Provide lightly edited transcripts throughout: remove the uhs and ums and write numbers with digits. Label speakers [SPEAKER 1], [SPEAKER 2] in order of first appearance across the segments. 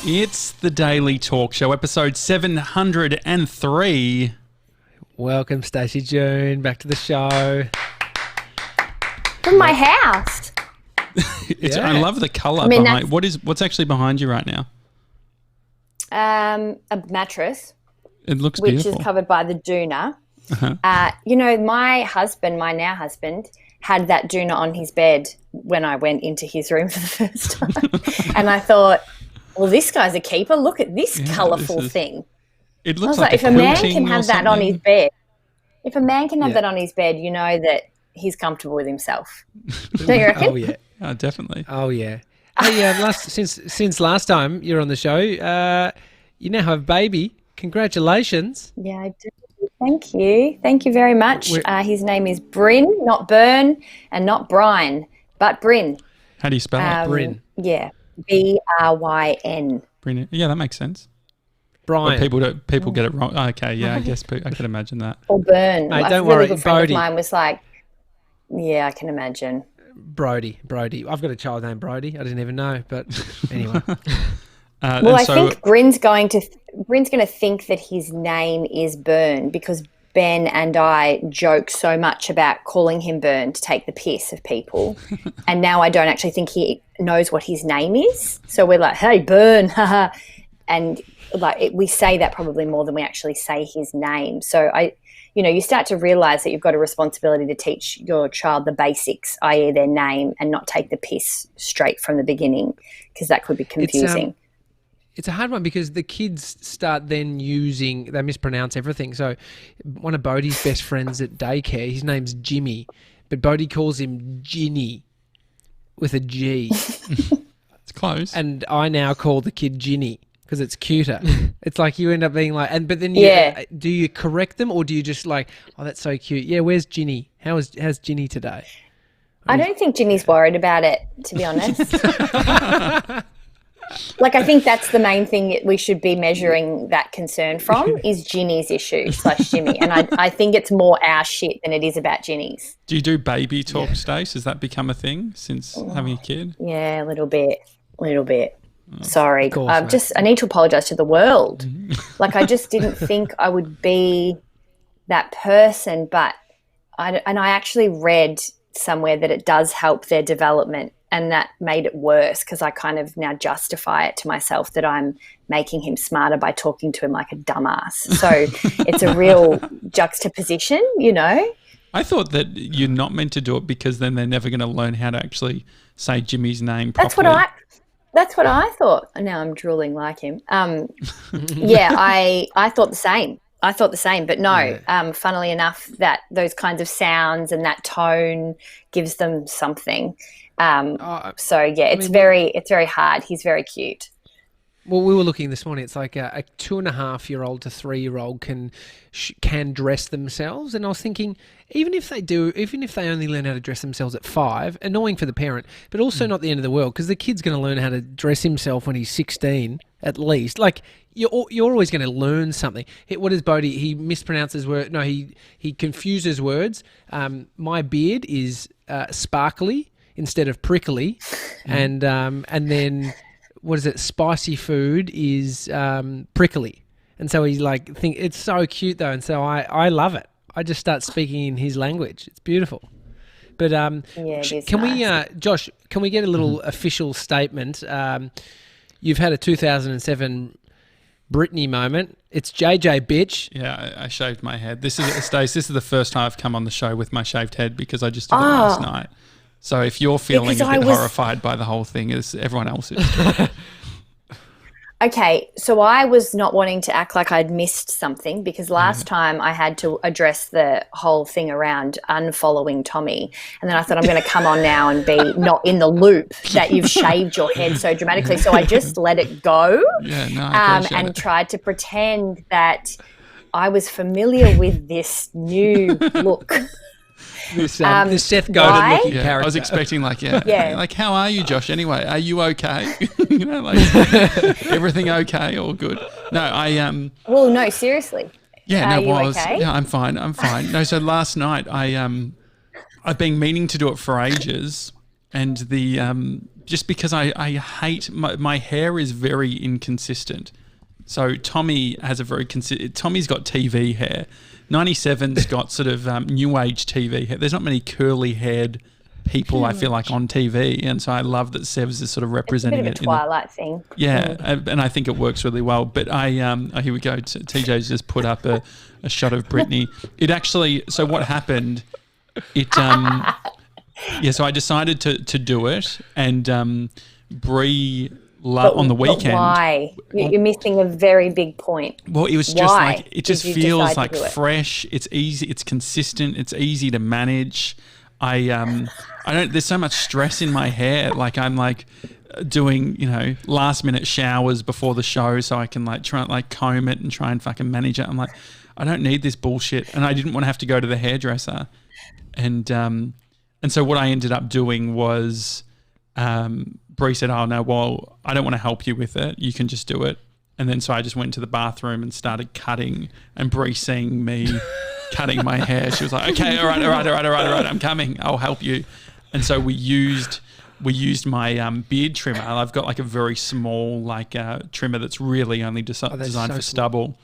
[SPEAKER 1] It's the Daily Talk Show, episode 703.
[SPEAKER 2] Welcome, Stacey June, back to the show.
[SPEAKER 3] From my house.
[SPEAKER 1] I love the colour behind. What's actually behind you right now?
[SPEAKER 3] A mattress.
[SPEAKER 1] It looks
[SPEAKER 3] which
[SPEAKER 1] beautiful.
[SPEAKER 3] Is covered by the doona.
[SPEAKER 1] Uh-huh.
[SPEAKER 3] My now husband, had that doona on his bed when I went into his room for the first time. And I thought, well, this guy's a keeper. Look at this colourful thing.
[SPEAKER 1] It looks
[SPEAKER 3] like
[SPEAKER 1] a
[SPEAKER 3] if a man
[SPEAKER 1] quilting
[SPEAKER 3] can
[SPEAKER 1] or
[SPEAKER 3] have that on
[SPEAKER 1] something.
[SPEAKER 3] his bed, that on his bed, you know that he's comfortable with himself. Don't you reckon?
[SPEAKER 2] Oh, yeah.
[SPEAKER 1] Oh, definitely.
[SPEAKER 2] Oh, yeah. Hey, since last time you're on the show, you now have a baby. Congratulations.
[SPEAKER 3] Yeah, I do. Thank you. Thank you very much. His name is Bryn, not Burn, and not Bryn, but Bryn.
[SPEAKER 1] How do you spell it?
[SPEAKER 2] Bryn.
[SPEAKER 3] Yeah, Bryn.
[SPEAKER 1] Bryn. Yeah, that makes sense.
[SPEAKER 2] Brian.
[SPEAKER 1] People get it wrong. Oh, okay, yeah, I guess I could imagine that.
[SPEAKER 3] Or Burn.
[SPEAKER 2] Mate,
[SPEAKER 3] A
[SPEAKER 2] don't
[SPEAKER 3] really
[SPEAKER 2] worry,
[SPEAKER 3] good friend
[SPEAKER 2] Bodie.
[SPEAKER 3] of mine was like, yeah, I can imagine.
[SPEAKER 2] Brody. I've got a child named Brody. I didn't even know, but anyway.
[SPEAKER 3] I think Bryn's going to think that his name is Burn because Ben and I joke so much about calling him Burn to take the piss of people. And now I don't actually think he knows what his name is. So we're like, hey, Burn. And we say that probably more than we actually say his name. So you start to realise that you've got a responsibility to teach your child the basics, i.e. their name, and not take the piss straight from the beginning because that could be confusing.
[SPEAKER 2] It's a hard one because the kids start then they mispronounce everything. So one of Bodie's best friends at daycare, his name's Jimmy, but Bodie calls him Ginny with a G.
[SPEAKER 1] It's close.
[SPEAKER 2] And I now call the kid Ginny because it's cuter. It's like you end up being like, but then do you correct them or do you just like, oh, that's so cute. Yeah, where's Ginny? How's Ginny today?
[SPEAKER 3] I don't think Ginny's worried about it, to be honest. I think that's the main thing that we should be measuring that concern from is Ginny's issue / Jimmy. And I think it's more our shit than it is about Ginny's.
[SPEAKER 1] Do you do baby talk, Stace? Has that become a thing since having a kid?
[SPEAKER 3] Yeah, a little bit. Sorry.
[SPEAKER 2] Course,
[SPEAKER 3] I need to apologise to the world. I just didn't think I would be that person, but I actually read somewhere that it does help their development. And that made it worse because I kind of now justify it to myself that I'm making him smarter by talking to him like a dumbass. So it's a real juxtaposition, you know.
[SPEAKER 1] I thought that you're not meant to do it because then they're never going to learn how to actually say Jimmy's name properly.
[SPEAKER 3] That's what I thought. Now I'm drooling like him. I thought the same. But no, funnily enough, that those kinds of sounds and that tone gives them something. It's very hard. He's very cute.
[SPEAKER 2] Well, we were looking this morning. It's like a 2.5-year-old to 3-year-old can dress themselves, and I was thinking, even if they only learn how to dress themselves at 5, annoying for the parent, but also not the end of the world because the kid's going to learn how to dress himself when he's 16 at least. Like you're always going to learn something. What is Bodie? He mispronounces words. No, he confuses words. My beard is sparkly instead of prickly, and then what is it? Spicy food is prickly, and so he's like, it's so cute though, and so I love it. I just start speaking in his language. It's beautiful. But Josh, can we get a little official statement? You've had a 2007 Britney moment. It's JJ, bitch.
[SPEAKER 1] Yeah, I shaved my head. This is Stace. This is the first time I've come on the show with my shaved head because I just did it last night. So if you're feeling a bit horrified by the whole thing, as everyone else is.
[SPEAKER 3] Okay, so I was not wanting to act like I'd missed something because last time I had to address the whole thing around unfollowing Tommy, and then I thought I'm going to come on now and be not in the loop that you've shaved your head so dramatically. So I just let it go and tried to pretend that I was familiar with this new look.
[SPEAKER 2] This Seth Godin looking character.
[SPEAKER 1] I was expecting like how are you, Josh? Anyway, are you okay? Everything okay? All good? No,
[SPEAKER 3] Well, no, seriously.
[SPEAKER 1] Yeah,
[SPEAKER 3] okay?
[SPEAKER 1] Yeah, I'm fine. No, so last night I've been meaning to do it for ages, And the just because I hate my hair is very inconsistent. So Tommy has a very Tommy's got TV hair. 97's got sort of new age TV hair. There's not many curly haired people I feel like on TV, and so I love that Sevs is sort of representing
[SPEAKER 3] it. It's a bit of a Twilight thing.
[SPEAKER 1] Yeah, and I think it works really well. But here we go. TJ's just put up a shot of Brittany. It actually. So what happened? It so I decided to do it, and Bree on the weekend.
[SPEAKER 3] But why? You're missing a very big point.
[SPEAKER 1] Well, it was just like it just feels like fresh. It's easy. It's consistent. It's easy to manage. I don't. There's so much stress in my hair. Like I'm like doing last minute showers before the show so I can like try and like comb it and try and fucking manage it. I'm like, I don't need this bullshit, and I didn't want to have to go to the hairdresser, and so what I ended up doing was. Bree said, "Oh no, well, I don't want to help you with it. You can just do it." And then so I just went to the bathroom and started cutting. And Bree, seeing me cutting my hair, she was like, "Okay, all right, I'm coming. I'll help you." And so we used my beard trimmer. I've got like a very small trimmer that's really only designed for stubble.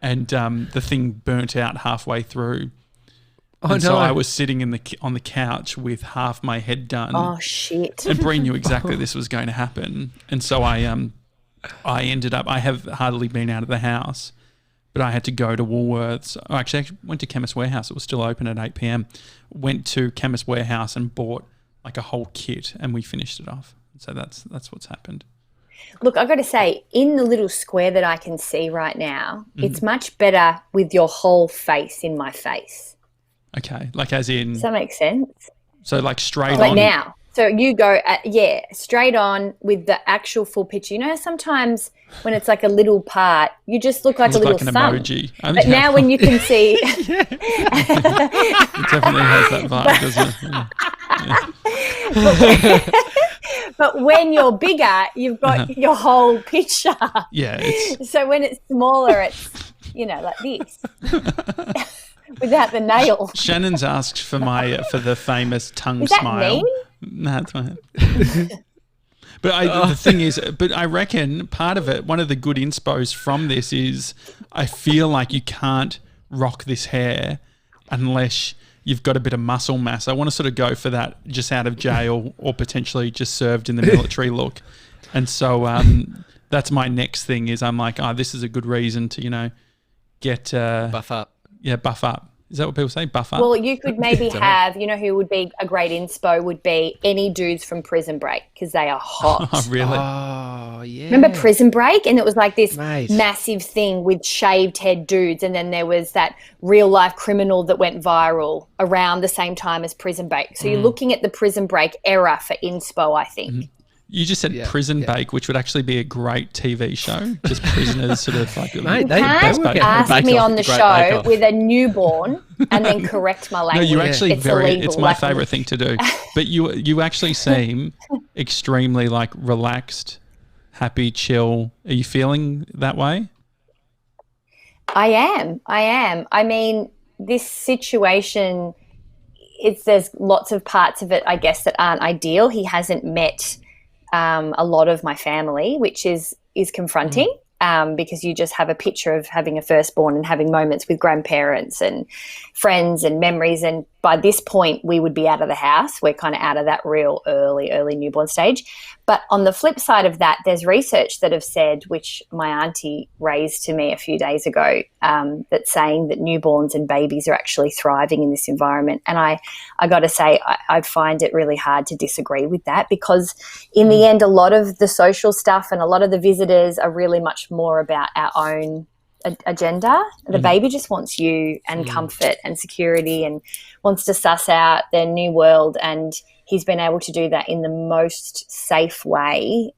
[SPEAKER 1] And the thing burnt out halfway through. So I was sitting on the couch with half my head done.
[SPEAKER 3] Oh shit!
[SPEAKER 1] And Bryn knew exactly this was going to happen, and so I ended up. I have hardly been out of the house, but I had to go to Woolworths. Actually, I went to Chemist Warehouse. It was still open at 8 p.m. Went to Chemist Warehouse and bought like a whole kit, and we finished it off. So that's what's happened.
[SPEAKER 3] Look, I've got to say, in the little square that I can see right now, it's much better with your whole face in my face.
[SPEAKER 1] Okay, like as in...
[SPEAKER 3] Does that make sense?
[SPEAKER 1] So like straight on...
[SPEAKER 3] Like now. So you go, straight on with the actual full picture. You know, sometimes when it's like a little part, you just look like a little thumb.
[SPEAKER 1] Emoji.
[SPEAKER 3] But now when you can see...
[SPEAKER 1] It definitely has that vibe, doesn't it? Yeah.
[SPEAKER 3] But when you're bigger, you've got your whole picture.
[SPEAKER 1] Yeah.
[SPEAKER 3] So when it's smaller, it's, like this. Without the nail.
[SPEAKER 1] Shannon's asked for the famous tongue
[SPEAKER 3] is that
[SPEAKER 1] smile.
[SPEAKER 3] Mean?
[SPEAKER 1] No, that's fine. But the thing is, I reckon part of it, one of the good inspos from this is I feel like you can't rock this hair unless you've got a bit of muscle mass. I want to sort of go for that just out of jail or potentially just served in the military look. And so that's my next thing is I'm like, this is a good reason to, get...
[SPEAKER 2] buff up.
[SPEAKER 1] Yeah, buff up. Is that what people say? Buff up?
[SPEAKER 3] Well, you could maybe have, who would be a great inspo would be any dudes from Prison Break because they are hot.
[SPEAKER 1] Oh, really?
[SPEAKER 2] Oh, yeah.
[SPEAKER 3] Remember Prison Break? And it was like this massive thing with shaved head dudes, and then there was that real life criminal that went viral around the same time as Prison Break. So you're looking at the Prison Break era for inspo, I think.
[SPEAKER 1] Mm-hmm. You just said Prison Bake, which would actually be a great TV show. Just prisoners sort of like...
[SPEAKER 3] Mate, they ask me on the show with a newborn and then correct my language.
[SPEAKER 1] No, you actually it's my favourite thing to do. But you actually seem extremely like relaxed, happy, chill. Are you feeling that way?
[SPEAKER 3] I am. I mean, this situation, there's lots of parts of it, I guess, that aren't ideal. He hasn't met... a lot of my family, which is confronting because you just have a picture of having a firstborn and having moments with grandparents and friends and memories. And by this point, we would be out of the house. We're kind of out of that real early newborn stage. But on the flip side of that, there's research that have said, which my auntie raised to me a few days ago, that's saying that newborns and babies are actually thriving in this environment. And I got to say, I find it really hard to disagree with that because in the end, a lot of the social stuff and a lot of the visitors are really much more about our own agenda. The baby just wants you and comfort and security and wants to suss out their new world, and he's been able to do that in the most safe way.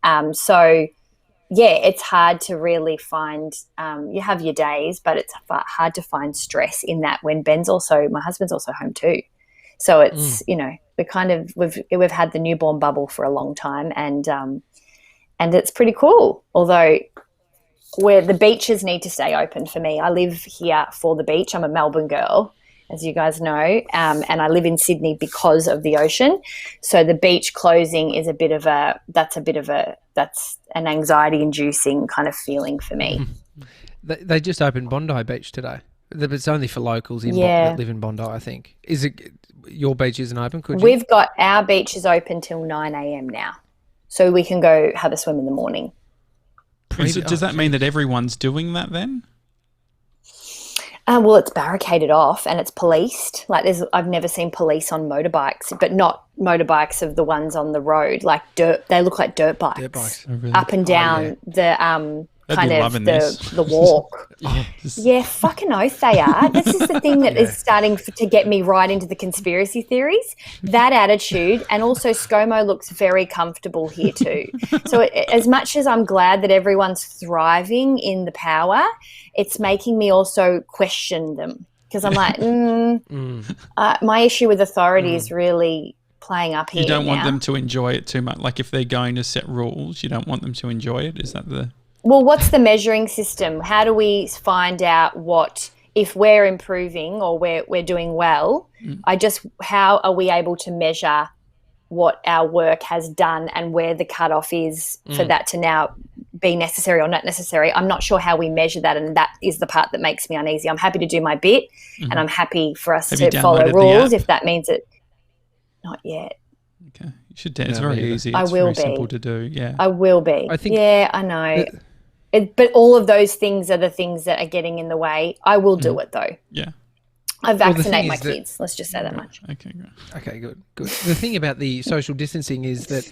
[SPEAKER 3] It's hard to really find you have your days, but it's hard to find stress in that when my husband's also home too. So it's we've had the newborn bubble for a long time, and it's pretty cool. Although where the beaches need to stay open for me. I live here for the beach. I'm a Melbourne girl, as you guys know, and I live in Sydney because of the ocean. So the beach closing is that's an anxiety-inducing kind of feeling for me.
[SPEAKER 2] They just opened Bondi Beach today. It's only for locals that live in Bondi, I think. Is it your beach isn't open?
[SPEAKER 3] We've got our beach is open till 9 a.m. now, so we can go have a swim in the morning.
[SPEAKER 1] Does that mean that everyone's doing that then?
[SPEAKER 3] Well, it's barricaded off and it's policed. Like I've never seen police on motorbikes, but not motorbikes of the ones on the road, like dirt. They look like dirt bikes.
[SPEAKER 2] Dirt bikes.
[SPEAKER 1] Oh, really?
[SPEAKER 3] Up and down the kind of the walk. Yeah, fucking oath they are. This is the thing that is starting to get me right into the conspiracy theories. That attitude, and also ScoMo looks very comfortable here too. So as much as I'm glad that everyone's thriving in the power, it's making me also question them, because I'm like, my issue with authority is really playing up here.
[SPEAKER 1] You don't want them to enjoy it too much. Like if they're going to set rules, you don't want them to enjoy it. Is that the...
[SPEAKER 3] Well, what's the measuring system? How do we find out if we're improving or we're doing well? How are we able to measure what our work has done and where the cutoff is for that to now be necessary or not necessary? I'm not sure how we measure that, and that is the part that makes me uneasy. I'm happy to do my bit, and I'm happy for us to follow rules if that means it. Not yet.
[SPEAKER 1] Okay, you should. It's very easy.
[SPEAKER 3] I will
[SPEAKER 1] very simple to do. Yeah,
[SPEAKER 3] I will be. I think. Yeah, I know. But all of those things are the things that are getting in the way. I will do it though.
[SPEAKER 1] Yeah.
[SPEAKER 3] I vaccinate my kids. Let's just say that much.
[SPEAKER 1] Okay, great.
[SPEAKER 2] Okay, good. The thing about the social distancing is that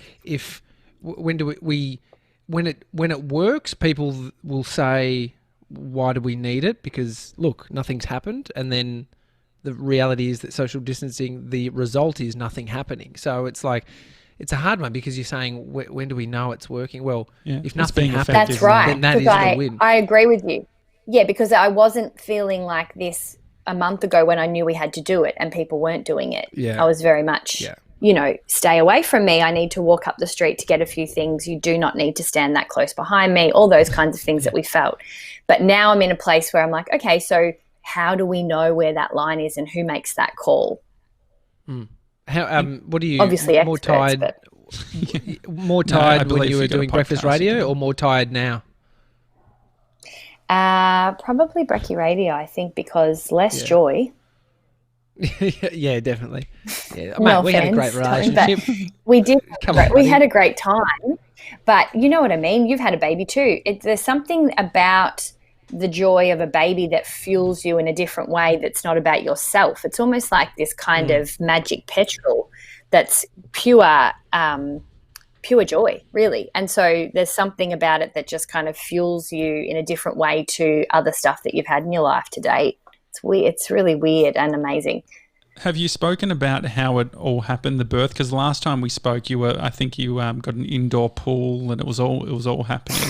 [SPEAKER 2] when it works, people will say, why do we need it? Because look, nothing's happened. And then the reality is that social distancing, the result is nothing happening. So it's like, it's a hard one, because you're saying, when do we know it's working? Well, if nothing happens,
[SPEAKER 3] that's right.
[SPEAKER 2] Then that is the win.
[SPEAKER 3] I agree with you. Yeah, because I wasn't feeling like this a month ago when I knew we had to do it and people weren't doing it.
[SPEAKER 2] Yeah.
[SPEAKER 3] I was very much, stay away from me. I need to walk up the street to get a few things. You do not need to stand that close behind me, all those kinds of things that we felt. But now I'm in a place where I'm like, okay, so how do we know where that line is and who makes that call?
[SPEAKER 2] How what are you
[SPEAKER 3] obviously
[SPEAKER 2] more
[SPEAKER 3] experts,
[SPEAKER 2] tired?
[SPEAKER 3] But...
[SPEAKER 2] More tired when you were doing breakfast radio, or more tired now?
[SPEAKER 3] Probably brekkie radio, I think, because less joy.
[SPEAKER 2] Yeah, definitely. Yeah,
[SPEAKER 3] no
[SPEAKER 2] mate, we had a great relationship.
[SPEAKER 3] We did. We had a great time, but you know what I mean. You've had a baby too. There's something about the joy of a baby that fuels you in a different way that's not about yourself. It's almost like this kind of magic petrol that's pure joy, really. And so there's something about it that just kind of fuels you in a different way to other stuff that you've had in your life to date. It's weird. It's really weird and amazing.
[SPEAKER 1] Have you spoken about how it all happened, the birth? Because last time we spoke, I think you got an indoor pool and it was all happening.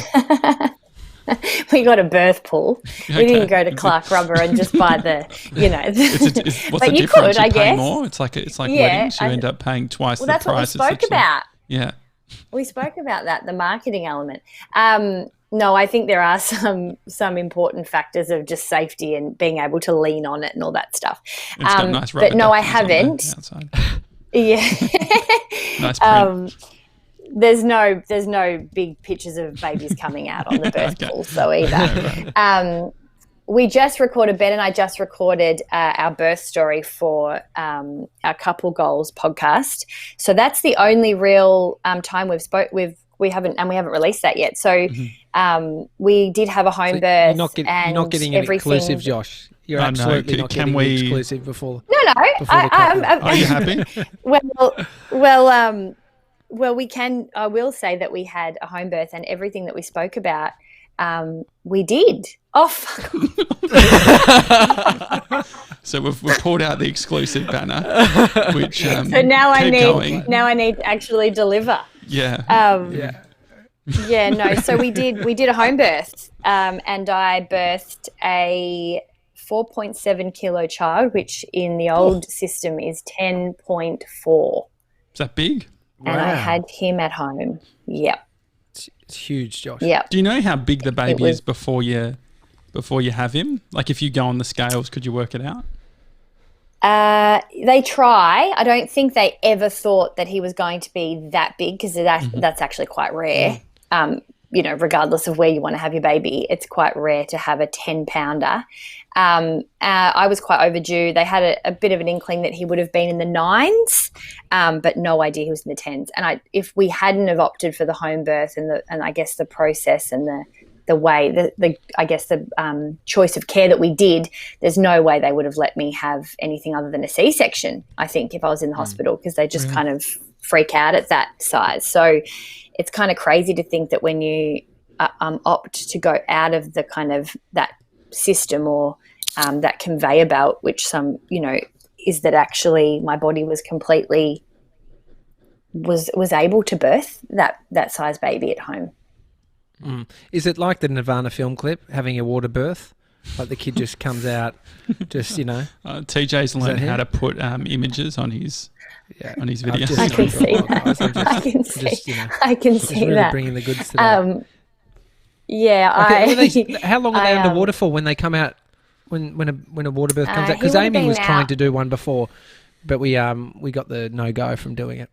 [SPEAKER 3] We got a birth pool. Okay. We didn't go to Clark Rubber and just buy the,
[SPEAKER 1] what's
[SPEAKER 3] but
[SPEAKER 1] the
[SPEAKER 3] you
[SPEAKER 1] difference?
[SPEAKER 3] could,
[SPEAKER 1] you pay
[SPEAKER 3] guess.
[SPEAKER 1] More. It's like weddings. You end up paying twice the price.
[SPEAKER 3] Well, that's what we spoke about.
[SPEAKER 1] Yeah.
[SPEAKER 3] We spoke about that, the marketing element. No, I think there are some important factors of just safety and being able to lean on it and all that stuff.
[SPEAKER 1] It's got nice rubber
[SPEAKER 3] but no, I haven't. Yeah.
[SPEAKER 1] Nice print.
[SPEAKER 3] There's no big pictures of babies coming out on the birth pool, so either. We just recorded, Ben and I just recorded our birth story for our Couple Goals podcast. So that's the only real time we haven't released that yet. So we did have a home birth.
[SPEAKER 2] You're not getting an exclusive, Josh. You're absolutely not getting an exclusive before.
[SPEAKER 3] No.
[SPEAKER 1] Are you happy?
[SPEAKER 3] Well, we can. I will say that we had a home birth, and everything that we spoke about, we did. Oh, fuck.
[SPEAKER 1] So we've pulled out the exclusive banner, which
[SPEAKER 3] so now I need to actually deliver.
[SPEAKER 1] Yeah.
[SPEAKER 3] Yeah. No. So we did a home birth, and I birthed a 4.7 kilo child, which in the old system is 10.4.
[SPEAKER 1] Is that big?
[SPEAKER 3] And I had him at home. Yep.
[SPEAKER 2] It's huge, Josh.
[SPEAKER 3] Yep.
[SPEAKER 1] Do you know how big the baby is before you have him? Like if you go on the scales, could you work it out?
[SPEAKER 3] They try. I don't think they ever thought that he was going to be that big because that's actually quite rare. Regardless of where you want to have your baby, it's quite rare to have a 10-pounder. I was quite overdue. They had a bit of an inkling that he would have been in the 9s, but no idea he was in the 10s. And if we hadn't have opted for the home birth and I guess the process and the way the choice of care that we did, there's no way they would have let me have anything other than a C-section. I think if I was in the hospital, because they just kind of freak out at that size. So it's kind of crazy to think that when you opt to go out of the kind of that system or that conveyor belt, which is that actually my body was completely was able to birth that size baby at home.
[SPEAKER 2] Is it like the Nirvana film clip, having a water birth? Like the kid just comes out,
[SPEAKER 1] TJ's learned how to put images on his videos.
[SPEAKER 3] I can see that. I can see
[SPEAKER 2] really
[SPEAKER 3] that.
[SPEAKER 2] Bringing the goods to that. How long are they underwater for when they come out? When a water birth comes out? Because Amy was trying to do one before, but we got the no-go from doing it.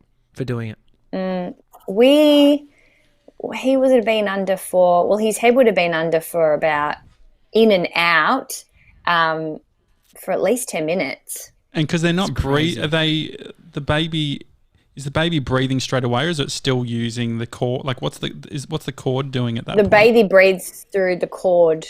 [SPEAKER 3] He would have been under his head would have been under for about in and out for at least 10 minutes.
[SPEAKER 1] And because they're not is the baby breathing straight away, or is it still using the cord? Like what's the cord doing at that point?
[SPEAKER 3] The baby breathes through the cord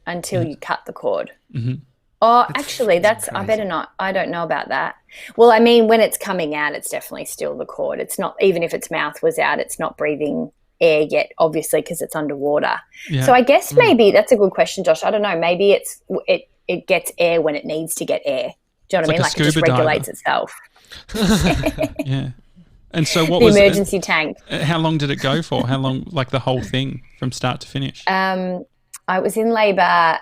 [SPEAKER 3] until you cut the cord. Mm-hmm. Oh, actually, I better not. I don't know about that. Well, I mean, when it's coming out, it's definitely still the cord. It's not, even if its mouth was out, it's not breathing air yet, obviously, because it's underwater. Yeah. So I guess maybe that's a good question, Josh. I don't know. Maybe it gets air when it needs to get air. Do you know what I mean? Like it just regulates itself.
[SPEAKER 1] Yeah. And so what
[SPEAKER 3] the
[SPEAKER 1] was the
[SPEAKER 3] emergency tank?
[SPEAKER 1] How long did it go for? How long, like the whole thing from start to finish?
[SPEAKER 3] I was in labour.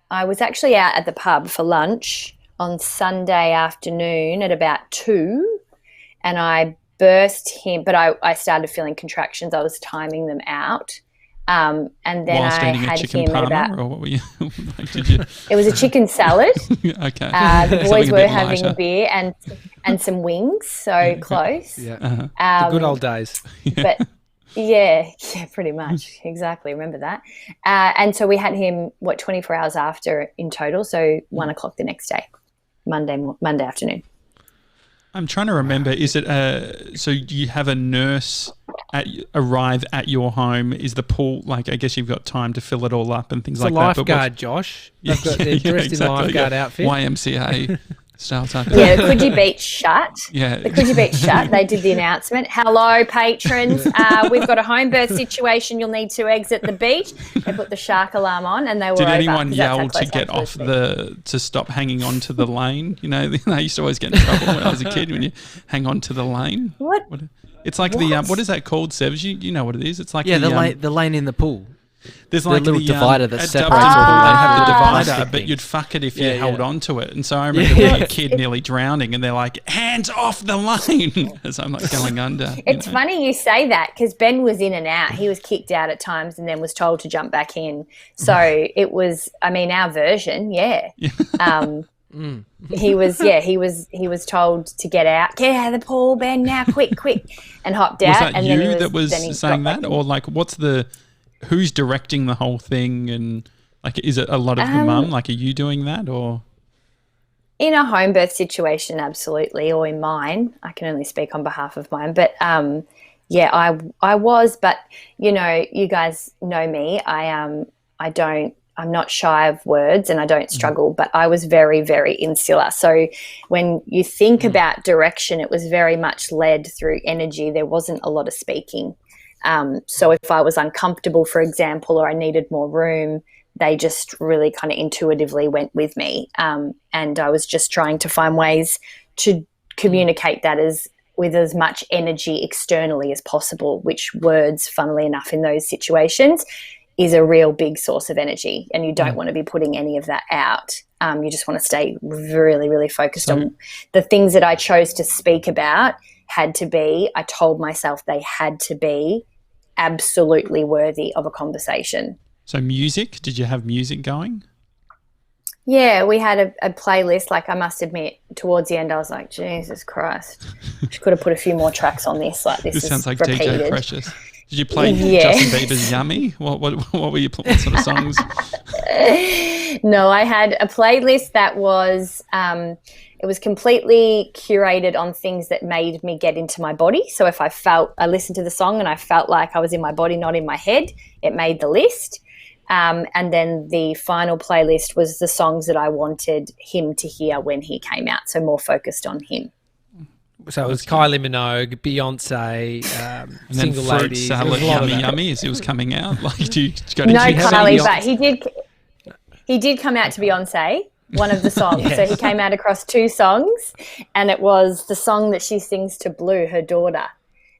[SPEAKER 3] I was actually out at the pub for lunch on Sunday afternoon at about 2, and I birthed him, but I started feeling contractions. I was timing them out. And then
[SPEAKER 1] whilst
[SPEAKER 3] I
[SPEAKER 1] eating
[SPEAKER 3] had
[SPEAKER 1] a chicken
[SPEAKER 3] him
[SPEAKER 1] parma,
[SPEAKER 3] at about,
[SPEAKER 1] or what were you? Like, did you?
[SPEAKER 3] It was a chicken salad.
[SPEAKER 1] Okay.
[SPEAKER 3] The boys were having a beer and some wings, so close.
[SPEAKER 2] Yeah. The good old days.
[SPEAKER 3] But yeah, pretty much. Exactly. Remember that. And so we had him, 24 hours after in total, so 1 o'clock the next day, Monday afternoon.
[SPEAKER 1] I'm trying to remember, is it so you have a nurse arrive at your home? Is the pool, like, I guess you've got time to fill it all up and things like that?
[SPEAKER 2] It's a lifeguard, Josh. They're dressed in lifeguard outfit.
[SPEAKER 1] YMCA style type.
[SPEAKER 3] Yeah, the Coogee Beach shut.
[SPEAKER 1] Yeah.
[SPEAKER 3] The Coogee Beach shut. They did the announcement. Hello, patrons. We've got a home birth situation. You'll need to exit the beach. They put the shark alarm on and they were
[SPEAKER 1] Did
[SPEAKER 3] over.
[SPEAKER 1] anyone yell to get off to stop hanging on to the lane? You know, I used to always get in trouble when I was a kid when you hang on to the lane.
[SPEAKER 3] What?
[SPEAKER 1] It's like what is that called, Sevs? You know what it is? It's like
[SPEAKER 4] the lane in the pool.
[SPEAKER 1] There's like
[SPEAKER 4] little divider that separates all
[SPEAKER 1] the
[SPEAKER 4] the
[SPEAKER 1] They have the divider,
[SPEAKER 4] plastic
[SPEAKER 1] but
[SPEAKER 4] thing.
[SPEAKER 1] you'd fuck it if you held on to it. And so I remember being a kid nearly drowning, and they're like, "Hands off the lane!" as I'm like going under.
[SPEAKER 3] It's funny you say that because Ben was in and out. He was kicked out at times, and then was told to jump back in. So it was, I mean, our version, He was told to get out of the pool, Ben, now, quick, and hopped out.
[SPEAKER 1] Was that
[SPEAKER 3] and
[SPEAKER 1] you
[SPEAKER 3] then
[SPEAKER 1] that was saying that, or like who's directing the whole thing, and like is it a lot of the mum? Like, are you doing that, or
[SPEAKER 3] in a home birth situation? Absolutely, or in mine. I can only speak on behalf of mine, but I was. But you know, you guys know me. I'm not shy of words and I don't struggle, but I was very, very insular. So when you think about direction, it was very much led through energy. There wasn't a lot of speaking. So if I was uncomfortable, for example, or I needed more room, they just really kind of intuitively went with me. And I was just trying to find ways to communicate that with as much energy externally as possible, which words, funnily enough, in those situations is a real big source of energy, and you don't want to be putting any of that out. You just want to stay really, really focused on the things that I chose to speak about. I told myself they had to be absolutely worthy of a conversation.
[SPEAKER 1] So music, did you have music going?
[SPEAKER 3] Yeah, we had a playlist. Like, I must admit, towards the end, I was like, Jesus Christ, she could have put a few more tracks on this. Like, this
[SPEAKER 1] sounds like
[SPEAKER 3] repeated.
[SPEAKER 1] DJ Precious. Did you play Justin Bieber's Yummy? What were you playing? What sort of songs?
[SPEAKER 3] No, I had a playlist that was it was completely curated on things that made me get into my body. So if I listened to the song and I felt like I was in my body, not in my head, it made the list. And then the final playlist was the songs that I wanted him to hear when he came out, so more focused on him.
[SPEAKER 2] So it was Kylie Minogue, Beyonce,
[SPEAKER 1] and
[SPEAKER 2] Single
[SPEAKER 1] then Fruit
[SPEAKER 2] Ladies.
[SPEAKER 1] Salad Yummy as it was coming out. Like,
[SPEAKER 3] no Kylie, but he did come out to Beyonce, one of the songs. Yes. So he came out across 2 songs, and it was the song that she sings to Blue, her daughter.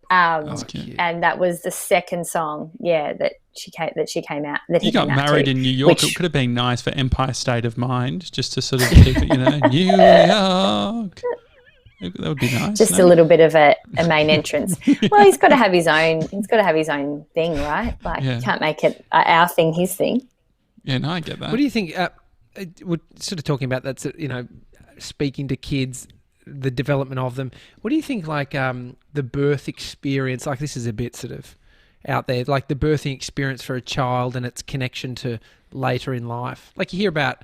[SPEAKER 3] And that was the second song, that she came out. That
[SPEAKER 1] you got married in New York. It could have been nice for Empire State of Mind, just to sort of keep it, New York. That would be nice.
[SPEAKER 3] Just a little bit of a main entrance. Well, he's got to have his own. He's got to have his own thing, right? Like, you can't make it our thing, his thing.
[SPEAKER 1] Yeah, no, I get that.
[SPEAKER 2] What do you think? We're sort of talking about that. Speaking to kids, the development of them. What do you think? Like the birth experience. Like, this is a bit sort of out there. Like the birthing experience for a child and its connection to later in life. Like, you hear about,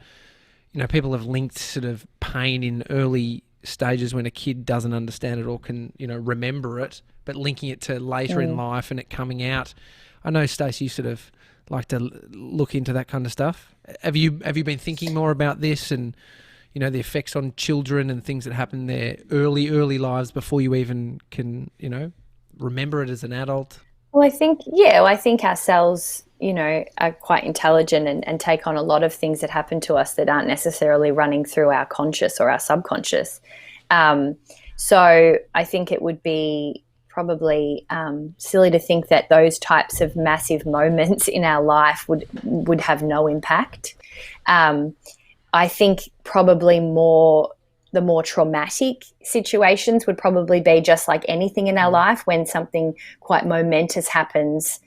[SPEAKER 2] people have linked sort of pain in early stages when a kid doesn't understand it or can, remember it, but linking it to later in life and it coming out. I know, Stacey, you sort of like to look into that kind of stuff. Have you been thinking more about this and, the effects on children and things that happen in their early lives before you even can, remember it as an adult?
[SPEAKER 3] Well, I think our cells, are quite intelligent and take on a lot of things that happen to us that aren't necessarily running through our conscious or our subconscious. So I think it would be probably silly to think that those types of massive moments in our life would have no impact. I think probably the more traumatic situations would probably be just like anything in our life. When something quite momentous happens,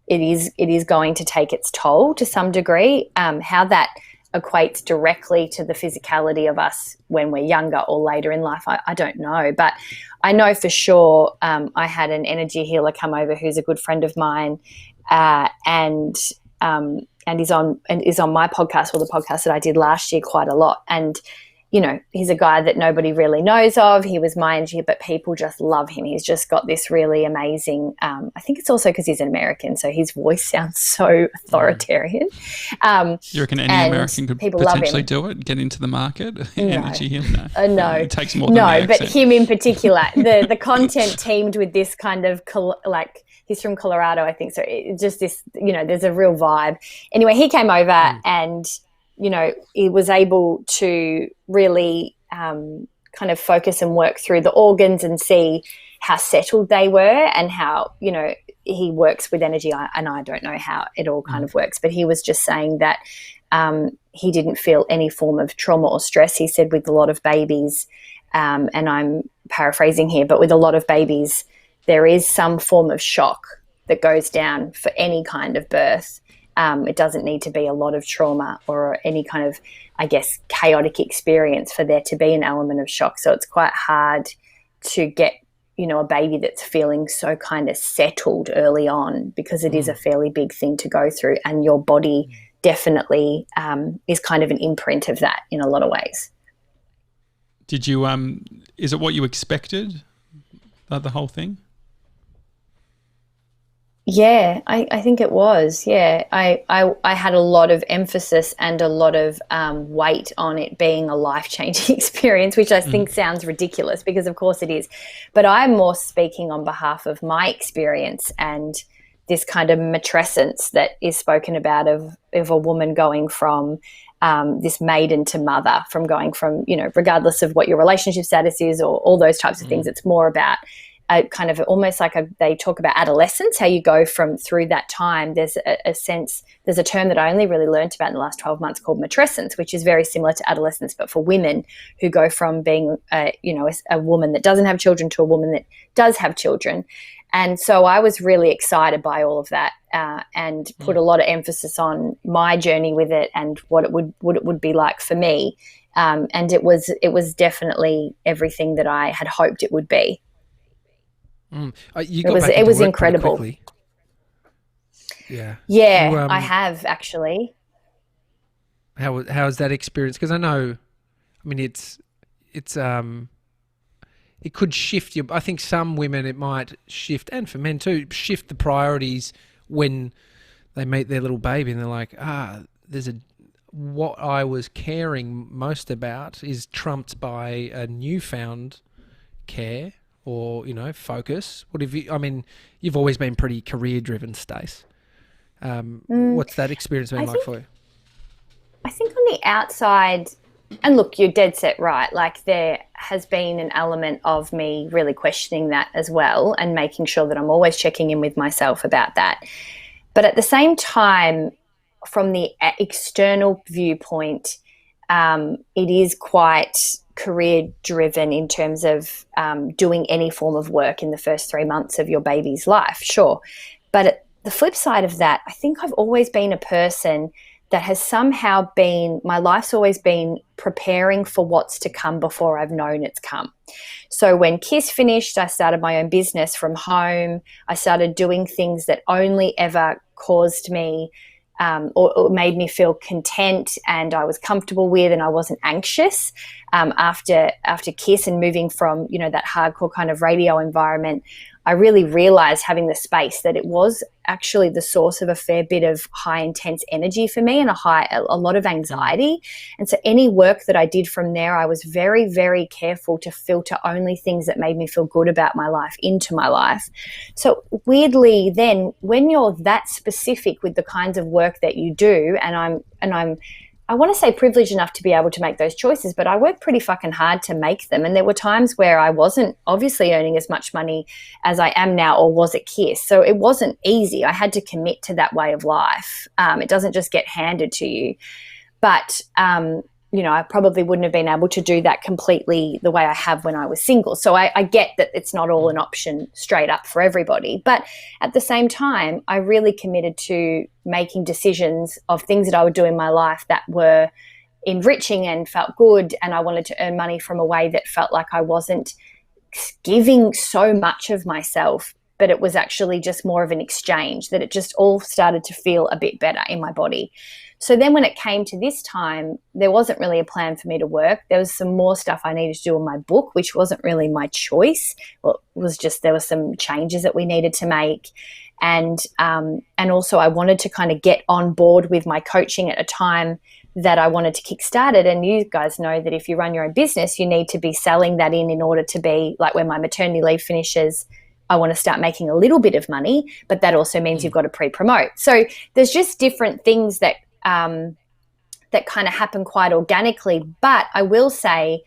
[SPEAKER 3] it is going to take its toll to some degree. How that equates directly to the physicality of us when we're younger or later in life, I don't know. But I know for sure I had an energy healer come over who's a good friend of mine, and is on my podcast, or the podcast that I did last year, quite a lot. And he's a guy that nobody really knows of. He was my energy, but people just love him. He's just got this really amazing, I think it's also because he's an American, so his voice sounds so authoritarian.
[SPEAKER 1] You reckon any American could potentially do it, get into the market? Energy healing? No. It takes more than the
[SPEAKER 3] but him in particular. The content teamed with this kind of, he's from Colorado, I think. So it's just this, there's a real vibe. Anyway, he came over and he was able to really kind of focus and work through the organs and see how settled they were, and how, he works with energy. And I don't know how it all kind of works, but he was just saying that he didn't feel any form of trauma or stress. He said with a lot of babies, and I'm paraphrasing here, but with a lot of babies, there is some form of shock that goes down for any kind of birth. It doesn't need to be a lot of trauma or any kind of, I guess, chaotic experience for there to be an element of shock. So it's quite hard to get, a baby that's feeling so kind of settled early on, because it is a fairly big thing to go through, and your body definitely is kind of an imprint of that in a lot of ways.
[SPEAKER 1] Did you, is it what you expected, the whole thing?
[SPEAKER 3] Yeah, I think it was. Yeah, I had a lot of emphasis and a lot of weight on it being a life-changing experience, which I think sounds ridiculous, because of course it is. But I'm more speaking on behalf of my experience and this kind of matrescence that is spoken about of a woman going from this maiden to mother, from going from, regardless of what your relationship status is or all those types of things. It's more about kind of almost like they talk about adolescence, how you go through that time. There's there's a term that I only really learned about in the last 12 months called matrescence, which is very similar to adolescence, but for women who go from being, a woman that doesn't have children to a woman that does have children. And so I was really excited by all of that, and put a lot of emphasis on my journey with it and what it would be like for me. And it was definitely everything that I had hoped it would be.
[SPEAKER 2] It
[SPEAKER 3] was incredible.
[SPEAKER 2] Yeah.
[SPEAKER 3] Yeah, I have actually.
[SPEAKER 2] How's that experience? Because I know, I mean, it could shift you. I think some women it might shift, and for men too, shift the priorities when they meet their little baby and they're like, what I was caring most about is trumped by a newfound care or, focus. You've always been pretty career driven, Stace. What's that experience been like for you?
[SPEAKER 3] I think on the outside, and look, you're dead set right, like there has been an element of me really questioning that as well and making sure that I'm always checking in with myself about that. But at the same time, from the external viewpoint, it is quite career driven in terms of doing any form of work in the first 3 months of your baby's life, sure. But at the flip side of that, I think I've always been a person that has somehow been, my life's always been preparing for what's to come before I've known it's come. So when KISS finished, I started my own business from home. I started doing things that only ever caused me or made me feel content and I was comfortable with, and I wasn't anxious after KISS and moving from, that hardcore kind of radio environment. I really realized, having the space, that it was actually the source of a fair bit of high intense energy for me and a lot of anxiety. And so any work that I did from there, I was very, very careful to filter only things that made me feel good about my life into my life. So weirdly then, when you're that specific with the kinds of work that you do, and I'm I want to say privileged enough to be able to make those choices, but I worked pretty fucking hard to make them. And there were times where I wasn't obviously earning as much money as I am now or was at KISS. So it wasn't easy. I had to commit to that way of life. It doesn't just get handed to you. But, I probably wouldn't have been able to do that completely the way I have when I was single. So I get that it's not all an option straight up for everybody. But at the same time, I really committed to making decisions of things that I would do in my life that were enriching and felt good. And I wanted to earn money from a way that felt like I wasn't giving so much of myself, but it was actually just more of an exchange, that it just all started to feel a bit better in my body. So then when it came to this time, there wasn't really a plan for me to work. There was some more stuff I needed to do on my book, which wasn't really my choice. Well, it was just, there were some changes that we needed to make. And also I wanted to kind of get on board with my coaching at a time that I wanted to kickstart it. And you guys know that if you run your own business, you need to be selling that in order to be, like, when my maternity leave finishes, I want to start making a little bit of money, but that also means you've got to pre-promote. So there's just different things that kind of happen quite organically. But I will say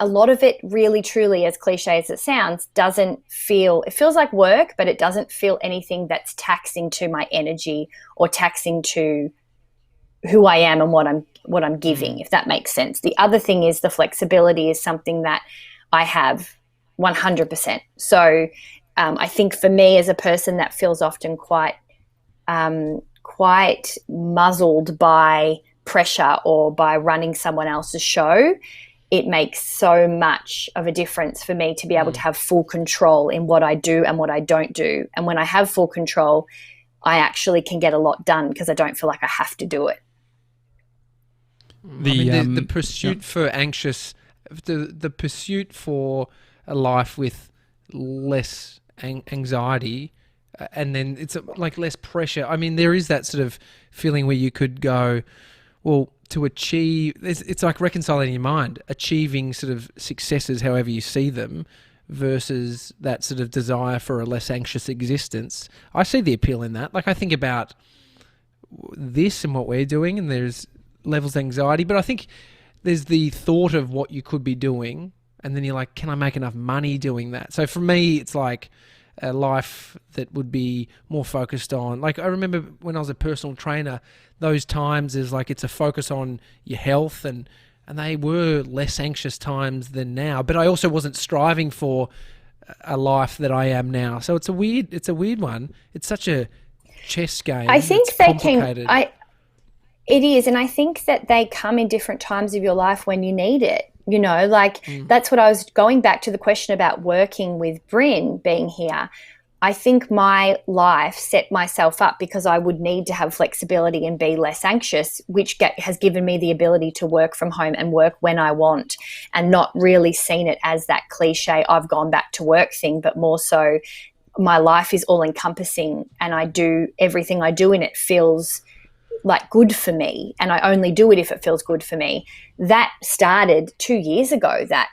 [SPEAKER 3] a lot of it really, truly, as cliche as it sounds, it feels like work, but it doesn't feel anything that's taxing to my energy or taxing to who I am and what I'm giving, if that makes sense. The other thing is the flexibility is something that I have 100%. So I think for me as a person that feels often quite muzzled by pressure or by running someone else's show, it makes so much of a difference for me to be able to have full control in what I do and what I don't do. And when I have full control, I actually can get a lot done because I don't feel like I have to do it.
[SPEAKER 2] The pursuit for the pursuit for a life with less anxiety, and then it's like less pressure. I mean, there is that sort of feeling where you could go, well, to achieve, it's like reconciling your mind, achieving sort of successes however you see them versus that sort of desire for a less anxious existence. I see the appeal in that. Like, I think about this and what we're doing, and there's levels of anxiety, but I think there's the thought of what you could be doing, and then you're like, can I make enough money doing that? So for me, it's like a life that would be more focused on, like, I remember when I was a personal trainer, those times is like, it's a focus on your health, and they were less anxious times than now. But I also wasn't striving for a life that I am now. So it's a weird one. It's such a chess game.
[SPEAKER 3] I think
[SPEAKER 2] it's
[SPEAKER 3] they
[SPEAKER 2] complicated.
[SPEAKER 3] can. It is, and I think that they come in different times of your life when you need it. You know, that's what I was going back to the question about working with Bryn being here. I think my life set myself up because I would need to have flexibility and be less anxious, which has given me the ability to work from home and work when I want, and not really seen it as that cliche I've gone back to work thing, but more so my life is all encompassing and I do everything I do in it feels like good for me, and I only do it if it feels good for me. That started 2 years ago, that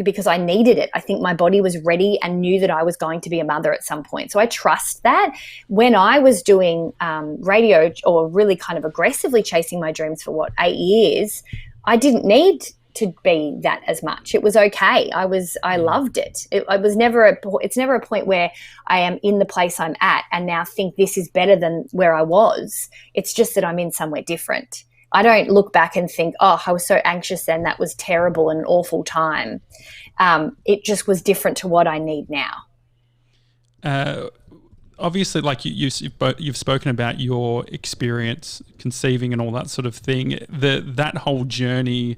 [SPEAKER 3] because I needed it. I think my body was ready and knew that I was going to be a mother at some point. So I trust that. When I was doing radio or really kind of aggressively chasing my dreams for 8 years, I didn't need to be that as much. It was okay. I loved it. It's never a point where I am in the place I'm at and now think this is better than where I was. It's just that I'm in somewhere different. I don't look back and think, oh, I was so anxious then, that was terrible and an awful time. It just was different to what I need now.
[SPEAKER 1] Obviously, like you've spoken about your experience conceiving and all that sort of thing. That whole journey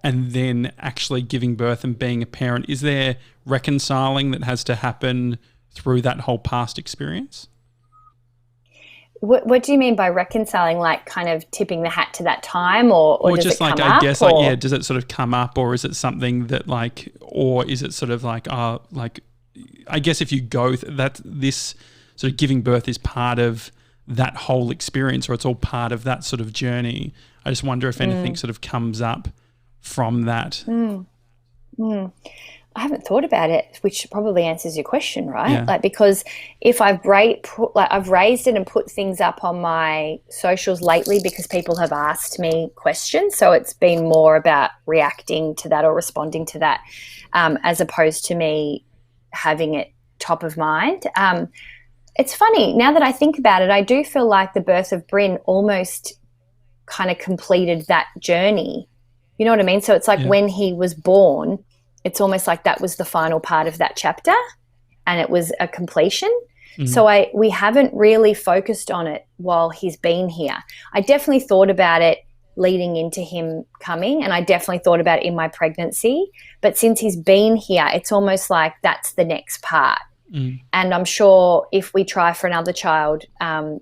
[SPEAKER 1] and then actually giving birth and being a parent, is there reconciling that has to happen through that whole past experience?
[SPEAKER 3] What do you mean by reconciling? Like kind of tipping the hat to that time, or does
[SPEAKER 1] just
[SPEAKER 3] it
[SPEAKER 1] like
[SPEAKER 3] come
[SPEAKER 1] I
[SPEAKER 3] up,
[SPEAKER 1] guess
[SPEAKER 3] or?
[SPEAKER 1] like yeah, does it sort of come up, or is it something that like, or is it sort of like like I guess if you go that this sort of giving birth is part of that whole experience, or it's all part of that sort of journey. I just wonder if anything sort of comes up from that.
[SPEAKER 3] I haven't thought about it, which probably answers your question, right?
[SPEAKER 1] Yeah.
[SPEAKER 3] Like, because if I've raised it and put things up on my socials lately because people have asked me questions, so it's been more about reacting to that or responding to that, as opposed to me having it top of mind. It's funny, now that I think about it, I do feel like the birth of Bryn almost kind of completed that journey. You know what I mean? So it's like when he was born, it's almost like that was the final part of that chapter and it was a completion. Mm-hmm. So we haven't really focused on it while he's been here. I definitely thought about it leading into him coming, and I definitely thought about it in my pregnancy. But since he's been here, it's almost like that's the next part. Mm. And I'm sure if we try for another child,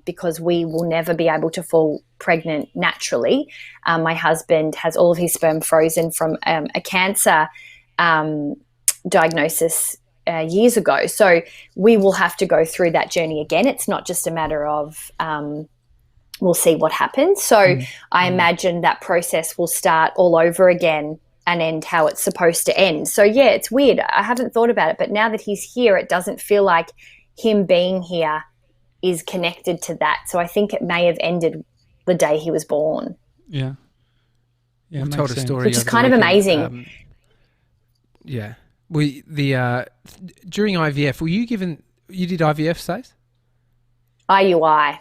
[SPEAKER 3] because we will never be able to fall pregnant naturally. My husband has all of his sperm frozen from a cancer diagnosis years ago. So we will have to go through that journey again. It's not just a matter of we'll see what happens. So I imagine that process will start all over again and end how it's supposed to end. So, yeah, it's weird. I haven't thought about it, but now that he's here, it doesn't feel like him being here is connected to that. So I think it may have ended the day he was born.
[SPEAKER 1] Yeah. Yeah,
[SPEAKER 2] we told a story,
[SPEAKER 3] which is kind of amazing.
[SPEAKER 2] Yeah. During IVF, were you given? You did IVF, Stacey?
[SPEAKER 3] IUI.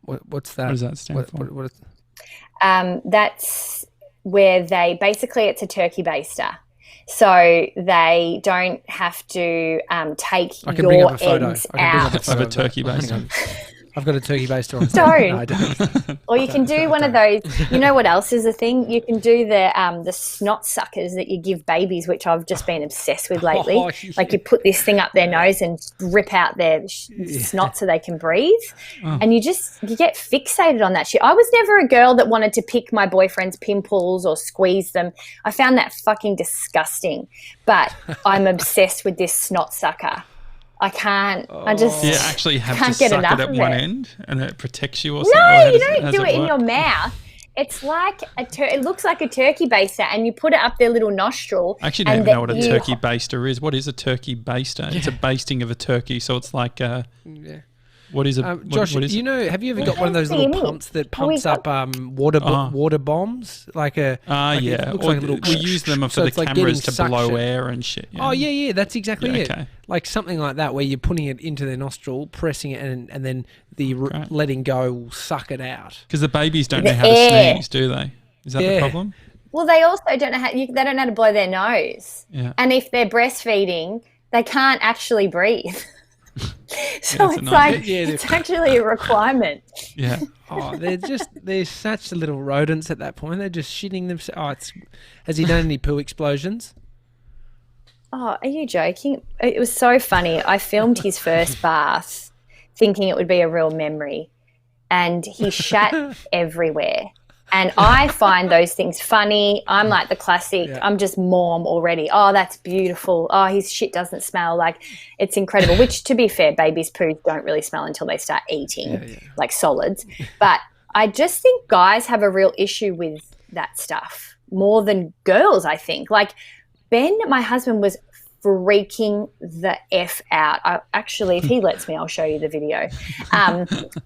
[SPEAKER 2] What's that?
[SPEAKER 1] What does that stand for?
[SPEAKER 2] What is,
[SPEAKER 3] that's where it's a turkey baster. So they don't have to take your eggs out.
[SPEAKER 1] Of a turkey baster.
[SPEAKER 2] I've got a turkey baster on.
[SPEAKER 3] Don't.
[SPEAKER 2] No, I don't.
[SPEAKER 3] Or you can do one of those. You know what else is a thing? You can do the Snot Suckers that you give babies, which I've just been obsessed with lately.
[SPEAKER 2] Oh, yeah.
[SPEAKER 3] Like you put this thing up their nose and rip out their snot so they can breathe. Oh. And you get fixated on that shit. I was never a girl that wanted to pick my boyfriend's pimples or squeeze them. I found that fucking disgusting. But I'm obsessed with this Snot Sucker. I can't. I just
[SPEAKER 1] actually have
[SPEAKER 3] can't
[SPEAKER 1] to
[SPEAKER 3] get
[SPEAKER 1] suck
[SPEAKER 3] enough
[SPEAKER 1] it at
[SPEAKER 3] of
[SPEAKER 1] one
[SPEAKER 3] it.
[SPEAKER 1] end and it protects you or something?
[SPEAKER 3] No, you don't do it in your mouth. It's like it looks like a turkey baster, and you put it up their little nostril.
[SPEAKER 1] I actually don't even know what a turkey baster is. What is a turkey baster? Yeah. It's a basting of a turkey, so it's like what is it?
[SPEAKER 2] Josh,
[SPEAKER 1] what is
[SPEAKER 2] you know, have you ever got one of those little pumps that pumps up water bombs? Like a
[SPEAKER 1] yeah.
[SPEAKER 2] It looks like a little,
[SPEAKER 1] we use them for the cameras to blow air and shit. Yeah.
[SPEAKER 2] Oh yeah, that's exactly it.
[SPEAKER 1] Okay.
[SPEAKER 2] Like something like that, where you're putting it into their nostril, pressing it, and then the letting go will suck it out.
[SPEAKER 1] Because the babies don't know how to sneeze, do they? Is that the problem?
[SPEAKER 3] Well, they also don't know how. They don't know how to blow their nose.
[SPEAKER 1] Yeah.
[SPEAKER 3] And if they're breastfeeding, they can't actually breathe. So it's like it's actually a requirement.
[SPEAKER 1] Yeah.
[SPEAKER 2] Oh, they're such little rodents at that point. They're just shitting themselves. Has he done any poo explosions?
[SPEAKER 3] Oh, are you joking? It was so funny. I filmed his first bath thinking it would be a real memory, and he shat everywhere. And I find those things funny. I'm like the classic, I'm just mom already. Oh, that's beautiful. Oh, his shit doesn't smell. Like, it's incredible, which, to be fair, babies' poo don't really smell until they start eating, like solids. But I just think guys have a real issue with that stuff more than girls, I think. Like, Ben, my husband, was freaking the F out. Actually, if he lets me, I'll show you the video.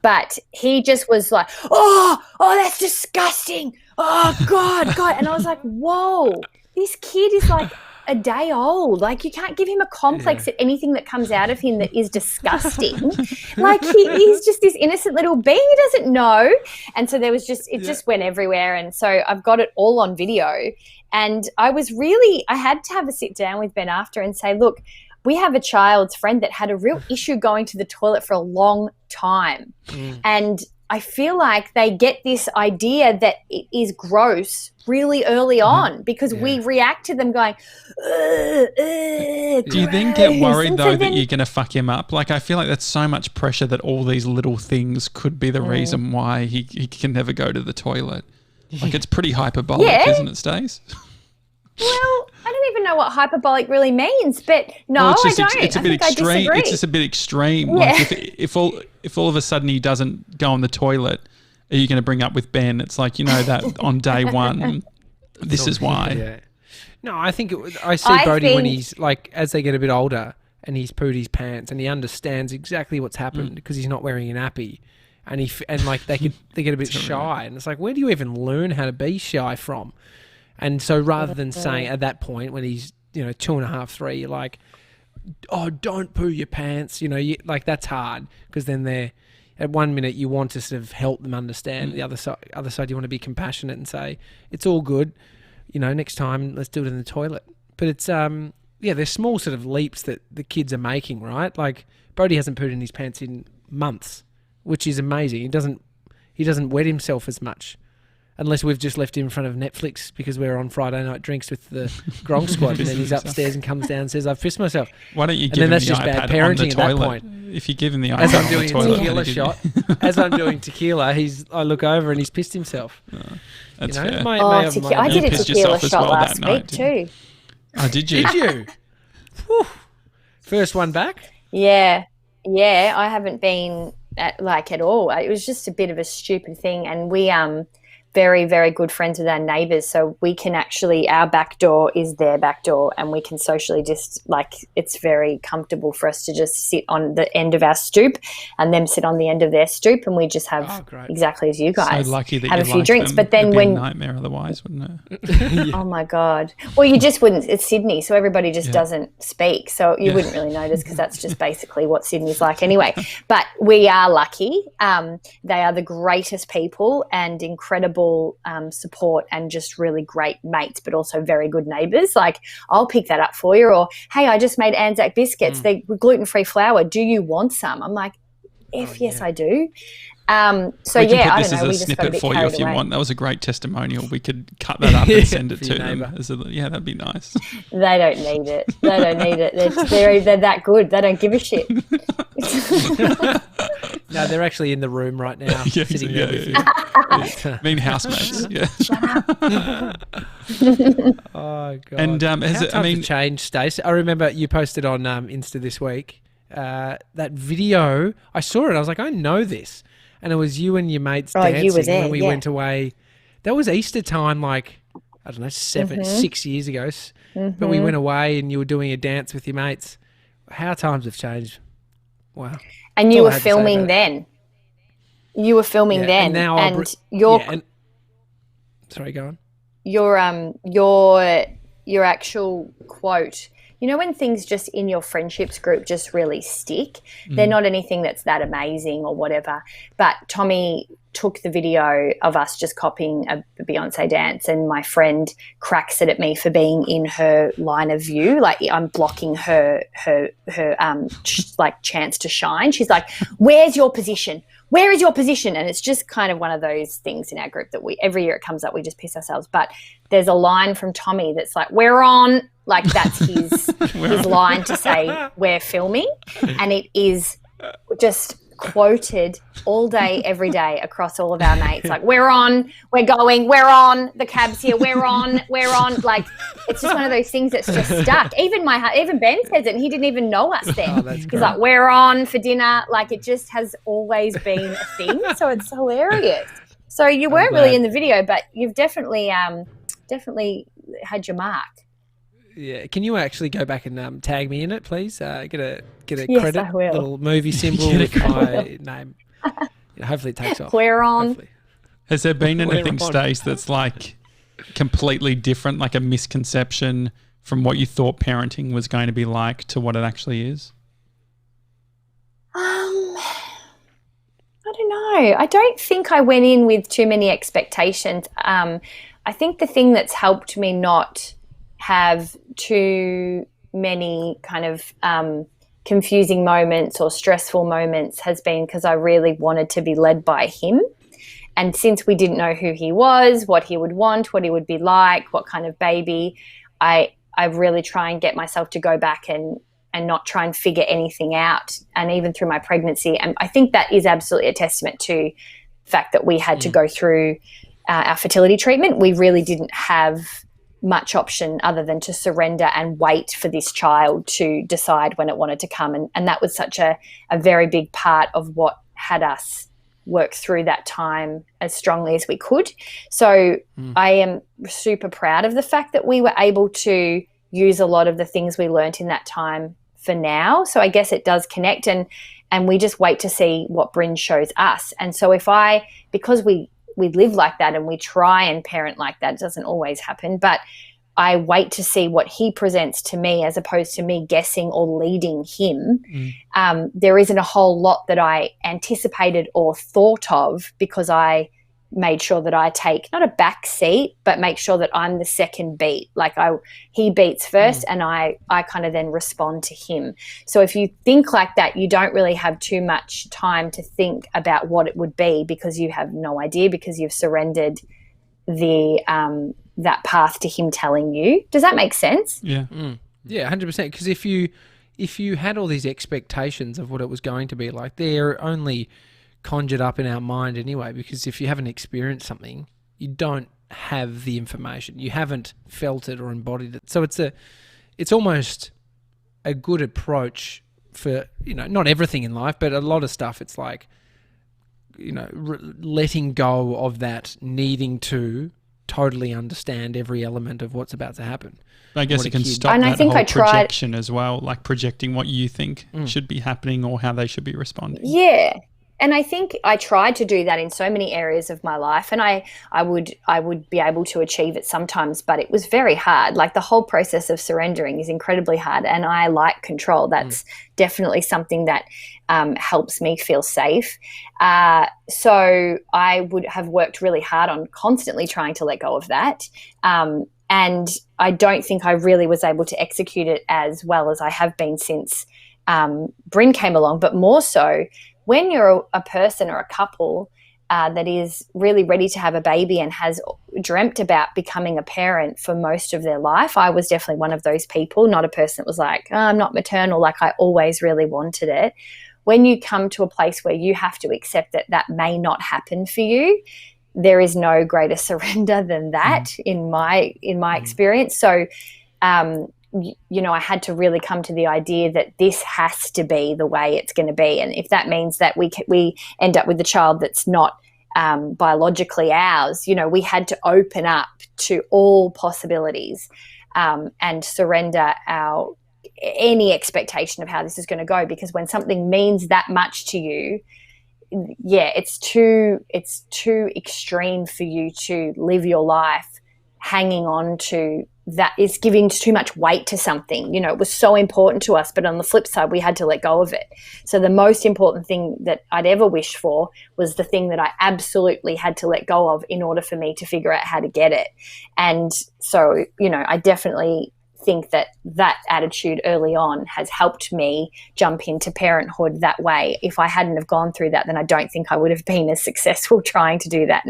[SPEAKER 3] But he just was like, oh, that's disgusting. Oh, God. And I was like, whoa, this kid is like a day old. Like, you can't give him a complex at anything that comes out of him that is disgusting. Like, he's just this innocent little being. He doesn't know. And so there was just went everywhere. And so I've got it all on video. And I had to have a sit down with Ben after and say, look, we have a child's friend that had a real issue going to the toilet for a long time. And I feel like they get this idea that it is gross really early on because we react to them going,
[SPEAKER 1] do you then get worried that you're going to fuck him up? Like, I feel like that's so much pressure that all these little things could be the reason why he can never go to the toilet. Like, it's pretty hyperbolic, isn't it, Stace?
[SPEAKER 3] Well, I don't even know what hyperbolic really means, but no, I don't.
[SPEAKER 1] It's a bit extreme. It's just a bit extreme.
[SPEAKER 3] Yeah.
[SPEAKER 1] Like, if all of a sudden he doesn't go on the toilet, are you going to bring up with Ben? It's like, that on day one, this is why.
[SPEAKER 2] Yeah. No, I think I see Brody when he's like, as they get a bit older and he's pooed his pants and he understands exactly what's happened because he's not wearing a nappy. And they get a bit shy, and it's like, where do you even learn how to be shy from? And so rather than saying at that point when he's 2.5, 3, you're like, oh, don't poo your pants, like that's hard because then they're at one minute you want to sort of help them understand, the other side you want to be compassionate and say it's all good, next time let's do it in the toilet. But it's there's small sort of leaps that the kids are making, right? Like Brody hasn't pooed in his pants in months, which is amazing. He doesn't wet himself as much, unless we've just left him in front of Netflix because we're on Friday night drinks with the Gronk Squad, and then he's upstairs and comes down and says, "I've pissed myself."
[SPEAKER 1] Why don't you give him the iPad on the toilet? If you give him the iPad
[SPEAKER 2] as I'm
[SPEAKER 1] on
[SPEAKER 2] doing
[SPEAKER 1] the toilet,
[SPEAKER 2] tequila shot, as I'm doing tequila, I look over and he's pissed himself.
[SPEAKER 1] That's fair.
[SPEAKER 3] I did a tequila shot last week too.
[SPEAKER 1] Oh, did you?
[SPEAKER 2] Did you? Whew. First one back?
[SPEAKER 3] Yeah. I haven't been at all. It was just a bit of a stupid thing, and we very, very good friends with our neighbours, so we can actually, our back door is their back door, and we can socially just, like, it's very comfortable for us to just sit on the end of our stoop and them sit on the end of their stoop, and we just have exactly as you guys
[SPEAKER 1] so lucky that
[SPEAKER 3] have
[SPEAKER 1] you
[SPEAKER 3] a few drinks. But then
[SPEAKER 1] when nightmare otherwise, wouldn't it?
[SPEAKER 3] Oh my God. Well, you just wouldn't. It's Sydney, so everybody just doesn't speak, so you wouldn't really notice because that's just basically what Sydney's like anyway. But we are lucky. They are the greatest people and incredible support and just really great mates, but also very good neighbours. Like, I'll pick that up for you, or, hey, I just made Anzac biscuits. They're gluten-free flour. Do you want some? I'm like, yes, I do. So
[SPEAKER 1] we can
[SPEAKER 3] I
[SPEAKER 1] put this
[SPEAKER 3] don't know.
[SPEAKER 1] as a snippet for you if you want. That was a great testimonial. We could cut that up and send it to them. That'd be nice.
[SPEAKER 3] They don't need it. They're that good. They don't give a shit.
[SPEAKER 2] No, they're actually in the room right now, sitting there with you.
[SPEAKER 1] I mean, housemates.
[SPEAKER 2] Oh God!
[SPEAKER 1] And
[SPEAKER 2] has it changed, Stacey? I remember you posted on Insta this week that video. I saw it. I was like, I know this, and it was you and your mates dancing
[SPEAKER 3] you were there,
[SPEAKER 2] when we went away. That was Easter time, like, I don't know, 6 years ago. But we went away and you were doing a dance with your mates. How times have changed! Wow.
[SPEAKER 3] And you were filming then. You were filming then, and
[SPEAKER 2] sorry, go on.
[SPEAKER 3] Your actual quote when things just in your friendships group just really stick, they're not anything that's that amazing or whatever. But Tommy took the video of us just copying a Beyonce dance, and my friend cracks it at me for being in her line of view. Like, I'm blocking her like chance to shine. She's like, where's your position? Where is your position? And it's just kind of one of those things in our group that every year it comes up, we just piss ourselves. But there's a line from Tommy that's like, we're on. Like, that's his line to say we're filming. And it is just quoted all day, every day across all of our mates. Like, we're on, we're going, we're on, the cab's here, we're on. Like, it's just one of those things that's just stuck. Even Ben says it, and he didn't even know us then. He's great. Like, we're on for dinner. Like, it just has always been a thing. So it's hilarious. So you weren't really in the video, but you've definitely had your mark.
[SPEAKER 2] Yeah, can you actually go back and tag me in it, please? Get a
[SPEAKER 3] yes,
[SPEAKER 2] credit,
[SPEAKER 3] I will.
[SPEAKER 2] Little movie symbol with my name. Hopefully it takes off.
[SPEAKER 3] We're on.
[SPEAKER 2] Hopefully.
[SPEAKER 1] Has there been anything, Stace, that's like completely different, like a misconception from what you thought parenting was going to be like to what it actually is?
[SPEAKER 3] I don't know. I don't think I went in with too many expectations. I think the thing that's helped me not have too many kind of confusing moments or stressful moments has been because I really wanted to be led by him. And since we didn't know who he was, what he would want, what he would be like, what kind of baby, I really try and get myself to go back and not try and figure anything out. And even through my pregnancy, and I think that is absolutely a testament to the fact that we had to go through our fertility treatment. We really didn't have much option other than to surrender and wait for this child to decide when it wanted to come. And that was such a very big part of what had us work through that time as strongly as we could. So I am super proud of the fact that we were able to use a lot of the things we learnt in that time for now. So I guess it does connect, and we just wait to see what Bryn shows us. And so because we live like that and we try and parent like that, it doesn't always happen, but I wait to see what he presents to me as opposed to me guessing or leading him. There isn't a whole lot that I anticipated or thought of because I made sure that I take not a back seat, but make sure that I'm the second beat. Like he beats first and I kind of then respond to him. So if you think like that, you don't really have too much time to think about what it would be because you have no idea, because you've surrendered that path to him telling you. Does that make sense?
[SPEAKER 2] Yeah. Yeah, 100%. Because if you had all these expectations of what it was going to be like, they're only conjured up in our mind anyway, because if you haven't experienced something, you don't have the information. You haven't felt it or embodied it. So it's almost a good approach for, not everything in life, but a lot of stuff. It's like, letting go of that needing to totally understand every element of what's about to happen.
[SPEAKER 1] I guess it can stop that whole projection as well, like projecting what you think should be happening or how they should be responding.
[SPEAKER 3] Yeah. And I think I tried to do that in so many areas of my life, and I would be able to achieve it sometimes, but it was very hard. Like, the whole process of surrendering is incredibly hard, and I like control. That's definitely something that helps me feel safe. So I would have worked really hard on constantly trying to let go of that. And I don't think I really was able to execute it as well as I have been since Bryn came along, but more so when you're a person or a couple that is really ready to have a baby and has dreamt about becoming a parent for most of their life. I was definitely one of those people, not a person that was like, I'm not maternal, like I always really wanted it. When you come to a place where you have to accept that that may not happen for you, there is no greater surrender than that in my experience. So, I had to really come to the idea that this has to be the way it's going to be. And if that means that we end up with a child that's not biologically ours, we had to open up to all possibilities and surrender any expectation of how this is going to go. Because when something means that much to you, it's too extreme for you to live your life hanging on to that is giving too much weight to something. You know, it was so important to us, but on the flip side, we had to let go of it. So the most important thing that I'd ever wished for was the thing that I absolutely had to let go of in order for me to figure out how to get it. And so, you know, I definitely think that attitude early on has helped me jump into parenthood that way. If I hadn't have gone through that, then I don't think I would have been as successful trying to do that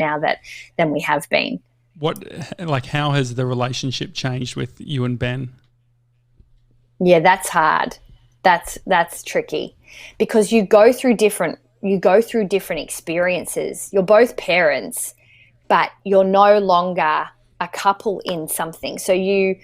[SPEAKER 3] than we have been.
[SPEAKER 1] How has the relationship changed with you and Ben?
[SPEAKER 3] Yeah, that's hard. That's tricky because you go through different experiences. You're both parents, but you're no longer a couple in something. So you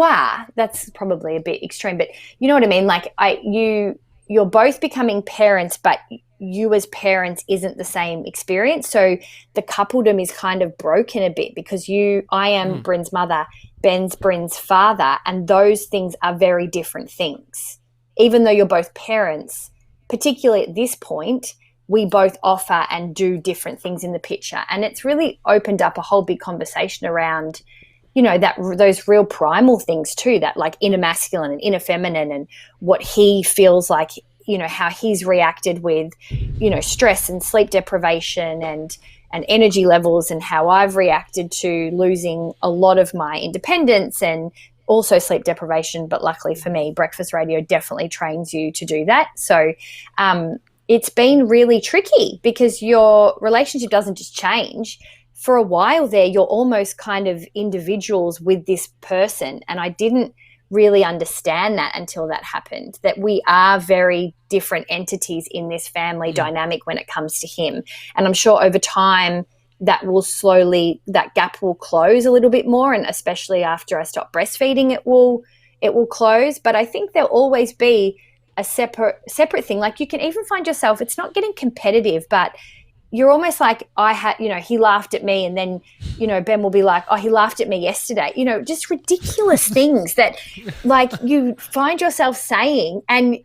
[SPEAKER 3] are. That's probably a bit extreme, but you know what I mean? Like you're both becoming parents, but you as parents isn't the same experience. So the coupledom is kind of broken a bit because I am Bryn's mother, Ben's Bryn's father, and those things are very different things. Even though you're both parents, particularly at this point, we both offer and do different things in the picture. And it's really opened up a whole big conversation around, you know, those real primal things too, that like inner masculine and inner feminine and what he feels like, you know, how he's reacted with, you know, stress and sleep deprivation and energy levels, and how I've reacted to losing a lot of my independence and also sleep deprivation. But luckily for me, breakfast radio definitely trains you to do that. So it's been really tricky because your relationship doesn't just change. For a while there, you're almost kind of individuals with this person. And I didn't really understand that until that happened, that we are very different entities in this family dynamic when it comes to him. And I'm sure over time that gap will close a little bit more, and especially after I stop breastfeeding it will close. But I think there'll always be a separate thing. Like you can even find yourself, it's not getting competitive, but you're almost like he laughed at me, and then, you know, Ben will be like, oh, he laughed at me yesterday. You know, just ridiculous things that like you find yourself saying. And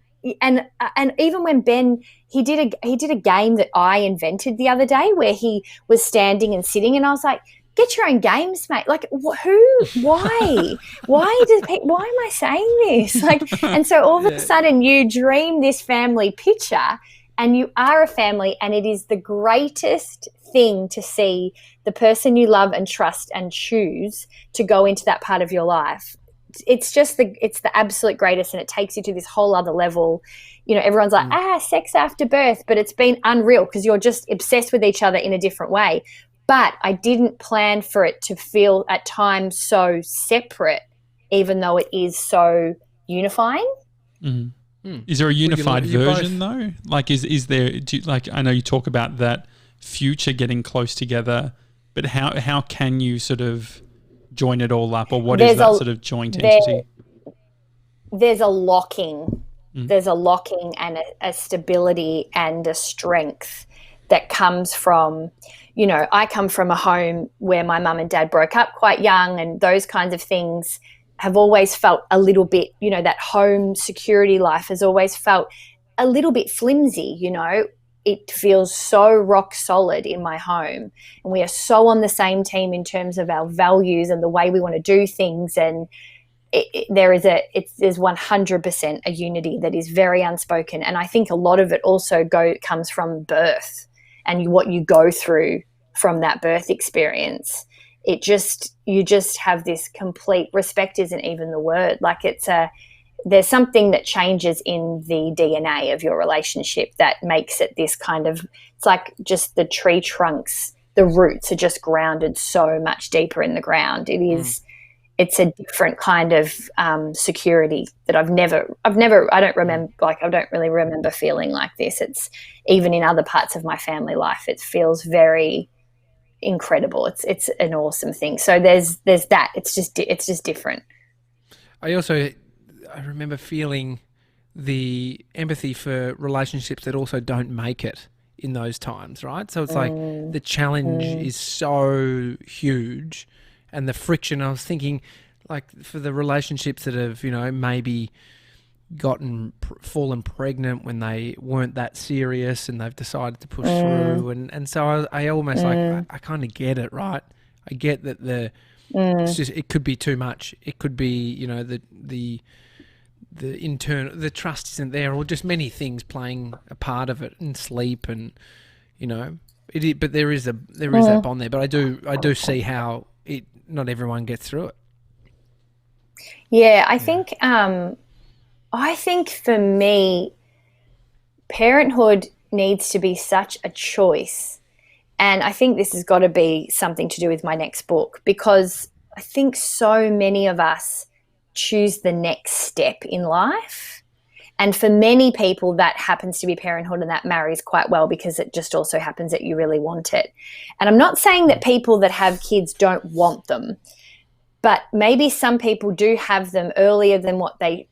[SPEAKER 3] even when Ben, he did a game that I invented the other day where he was standing and sitting, and I was like, get your own games, mate. Like why am I saying this? Like, and so all of a sudden you dream this family picture, and you are a family, and it is the greatest thing to see the person you love and trust and choose to go into that part of your life. It's the absolute greatest, and it takes you to this whole other level. You know, everyone's like, sex after birth, but it's been unreal because you're just obsessed with each other in a different way. But I didn't plan for it to feel at times so separate, even though it is so unifying.
[SPEAKER 1] Mm-hmm. Is there a unified version though? Like, is there? I know you talk about that future getting close together, but how can you sort of join it all up, or what is that sort of joint entity?
[SPEAKER 3] There's a locking. There's a locking and a stability and a strength that comes from, you know, I come from a home where my mum and dad broke up quite young, and those kinds of things have always felt a little bit, you know, that home security life has always felt a little bit flimsy, you know. It feels so rock solid in my home, and we are so on the same team in terms of our values and the way we want to do things. And there's 100% a unity that is very unspoken. And I think a lot of it also comes from birth and what you go through from that birth experience. You just have this complete, respect isn't even the word. Like there's something that changes in the DNA of your relationship that makes it this kind of, it's like just the tree trunks, the roots are just grounded so much deeper in the ground. It's a different kind of security that I don't really remember feeling like this. It's even in other parts of my family life, it feels very incredible. It's an awesome thing. So there's that. It's just different.
[SPEAKER 2] I remember feeling the empathy for relationships that also don't make it in those times, right? So it's like the challenge is so huge, and the friction. I was thinking, like, for the relationships that have, you know, maybe fallen pregnant when they weren't that serious and they've decided to push through, and so I almost like I kind of get it, right? I get that It's just, it could be too much. It could be, you know, the internal, the trust isn't there, or just many things playing a part of it, and sleep, and you know, but there is that bond there. But I do see how not everyone gets through it.
[SPEAKER 3] Yeah, I think for me, parenthood needs to be such a choice. And I think this has got to be something to do with my next book, because I think so many of us choose the next step in life. And for many people, that happens to be parenthood, and that marries quite well because it just also happens that you really want it. And I'm not saying that people that have kids don't want them, but maybe some people do have them earlier than what they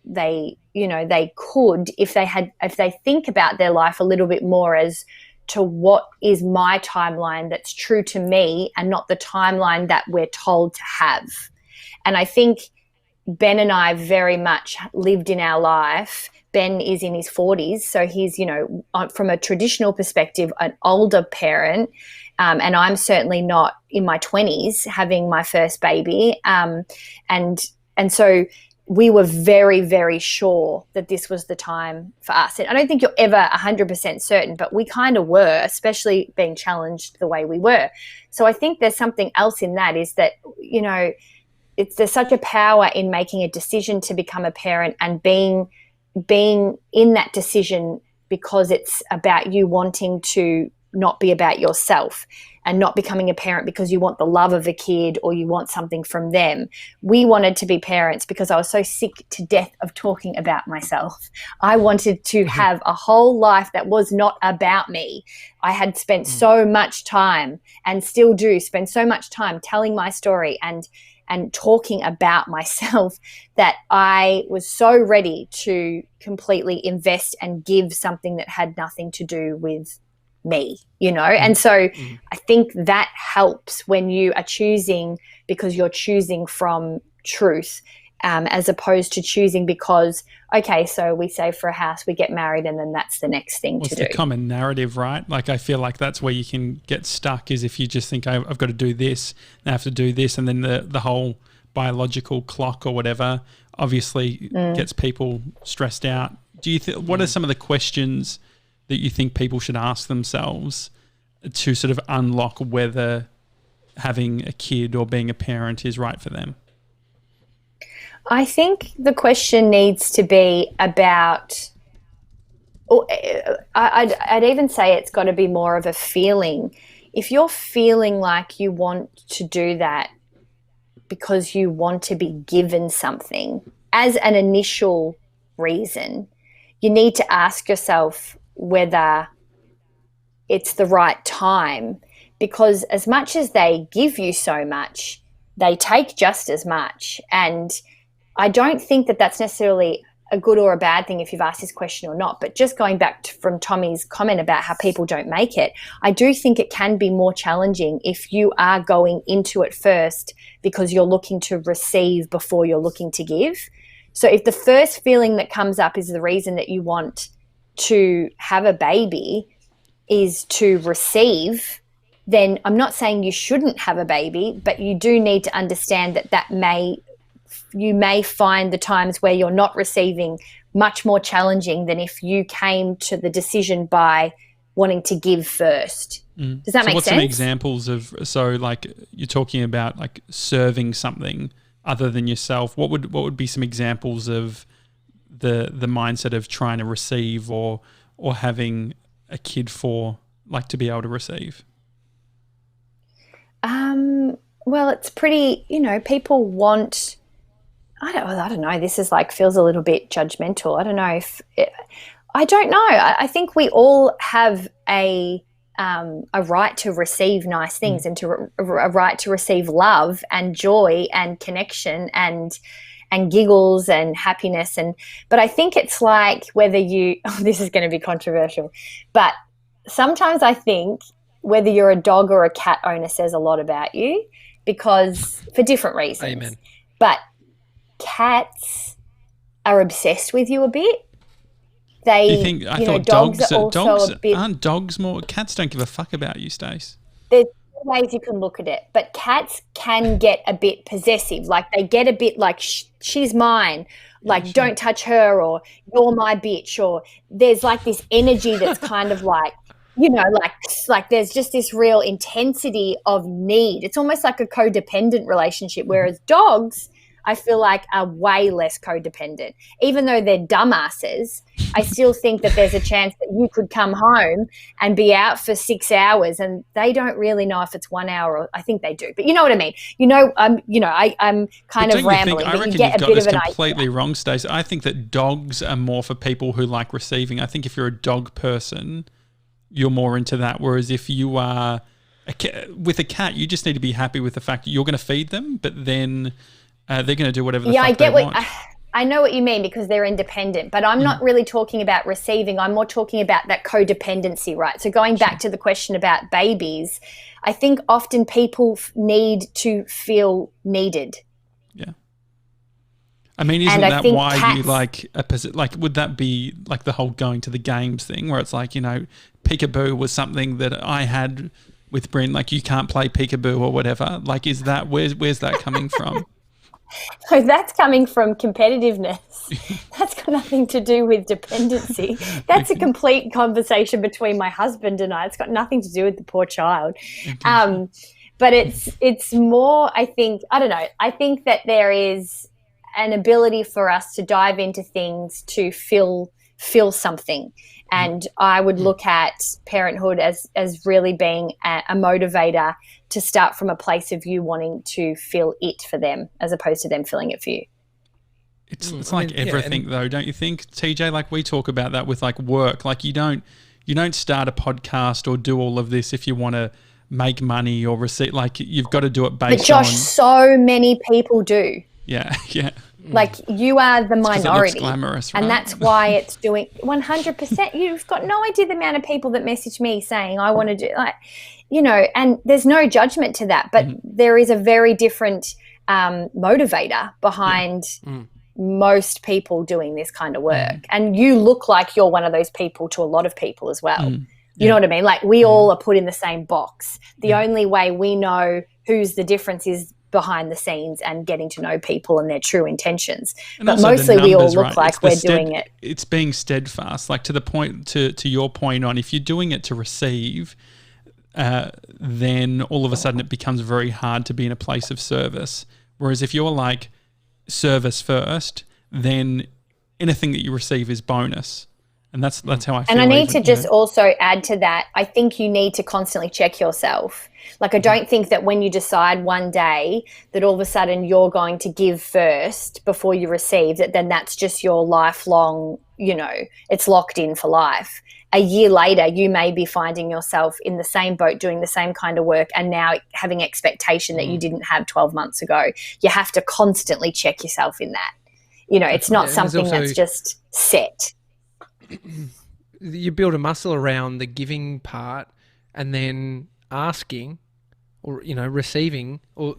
[SPEAKER 3] could if they think about their life a little bit more as to what is my timeline that's true to me, and not the timeline that we're told to have. And I think Ben and I very much lived in our life. Ben is in his 40s, so he's, you know, from a traditional perspective, an older parent, and I'm certainly not in my 20s having my first baby. And so we were very, very sure that this was the time for us. And I don't think you're ever 100% certain, but we kind of were, especially being challenged the way we were. So I think there's something else in that, is that, you know, there's such a power in making a decision to become a parent and being in that decision, because it's about you wanting to not be about yourself, and not becoming a parent because you want the love of a kid or you want something from them. We wanted to be parents because I was so sick to death of talking about myself. I wanted to have a whole life that was not about me. I had spent so much time, and still do spend so much time, telling my story and talking about myself, that I was so ready to completely invest and give something that had nothing to do with me, you know. And so I think that helps when you are choosing because you're choosing from truth, as opposed to choosing because, okay, so we save for a house, we get married, and then that's the next thing to do.
[SPEAKER 1] It's the common narrative, right? Like, I feel like that's where you can get stuck, is if you just think, I've got to do this, I have to do this, and then the whole biological clock or whatever obviously gets people stressed out. Do you what are some of the questions that you think people should ask themselves to sort of unlock whether having a kid or being a parent is right for them?
[SPEAKER 3] I think the question needs to be about, I'd even say it's got to be more of a feeling. If you're feeling like you want to do that because you want to be given something as an initial reason, you need to ask yourself whether it's the right time, because as much as they give you so much, they take just as much. And I don't think that that's necessarily a good or a bad thing if you've asked this question or not. But just going back from Tommy's comment about how people don't make it, I do think it can be more challenging if you are going into it first because you're looking to receive before you're looking to give. So if the first feeling that comes up is the reason that you want to have a baby is to receive, then I'm not saying you shouldn't have a baby, but you do need to understand that you may find the times where you're not receiving much more challenging than if you came to the decision by wanting to give first. Does that make sense?
[SPEAKER 1] What's some examples of, so like you're talking about like serving something other than yourself, what would be some examples of the mindset of trying to receive or having a kid for, like, to be able to receive?
[SPEAKER 3] Well, it's pretty, people want, I don't know, this is like, feels a little bit judgmental. I don't know I don't know. I think we all have a right to receive nice things and a right to receive love and joy and connection and giggles and happiness. But I think it's like whether this is going to be controversial, but sometimes I think whether you're a dog or a cat owner says a lot about you, because for different reasons.
[SPEAKER 2] Amen.
[SPEAKER 3] But cats are obsessed with you a bit.
[SPEAKER 1] Do you think, I thought
[SPEAKER 3] dogs are also a bit,
[SPEAKER 1] aren't dogs more, cats don't give a fuck about you, Stace.
[SPEAKER 3] There's ways you can look at it, but cats can get a bit possessive. Like they get a bit like she's mine, like don't touch her, or you're my bitch, or there's like this energy that's kind of like, like there's just this real intensity of need. It's almost like a codependent relationship, whereas dogs, I feel like, are way less codependent. Even though they're dumbasses, I still think that there's a chance that you could come home and be out for 6 hours and they don't really know if it's 1 hour, or I think they do. But you know what I mean? I'm kind of rambling.
[SPEAKER 1] I reckon you've got this completely wrong, Stacey. I think that dogs are more for people who like receiving. I think if you're a dog person, you're more into that. Whereas if you are with a cat, you just need to be happy with the fact that you're going to feed them, but then they're going to do whatever the fuck they want.
[SPEAKER 3] I know what you mean, because they're independent, but I'm not really talking about receiving. I'm more talking about that codependency, right? So going back to the question about babies, I think often people need to feel needed.
[SPEAKER 1] Yeah. I mean, isn't that why you like would that be like the whole going to the games thing, where it's like, Peekaboo was something that I had with Bryn, like you can't play Peekaboo or whatever. Like, is that, where's that coming from?
[SPEAKER 3] So that's coming from competitiveness. That's got nothing to do with dependency. That's a complete conversation between my husband and I. It's got nothing to do with the poor child. But it's more, I think, I don't know. I think that there is an ability for us to dive into things to feel something. And I would look at parenthood as really being a motivator to start from a place of you wanting to feel it for them as opposed to them feeling it for you.
[SPEAKER 1] It's like everything though, don't you think, TJ? Like we talk about that with like work. Like you don't start a podcast or do all of this if you want to make money or receive. Like you've got to do it based on. But
[SPEAKER 3] Josh, so many people do.
[SPEAKER 1] Yeah, yeah.
[SPEAKER 3] Like you are the minority,
[SPEAKER 1] it looks glamorous, right?
[SPEAKER 3] And that's why it's doing 100%. You've got no idea the amount of people that message me saying I want to do, like, and there's no judgment to that, but there is a very different motivator behind most people doing this kind of work. And you look like you're one of those people to a lot of people as well. You know what I mean? Like we all are put in the same box. The only way we know who's the difference is behind the scenes and getting to know people and their true intentions. And but mostly numbers, we all look like we're doing it.
[SPEAKER 1] It's being steadfast, like to the point, to your point on, if you're doing it to receive, then all of a sudden it becomes very hard to be in a place of service. Whereas if you're like service first, then anything that you receive is bonus. And that's how I feel.
[SPEAKER 3] And I need to just also add to that, I think you need to constantly check yourself. Like I don't think that when you decide one day that all of a sudden you're going to give first before you receive, that then that's just your lifelong, it's locked in for life. A year later, you may be finding yourself in the same boat doing the same kind of work and now having expectation that you didn't have 12 months ago. You have to constantly check yourself in that. It's not something that's just set.
[SPEAKER 2] You build a muscle around the giving part and then asking or, receiving, or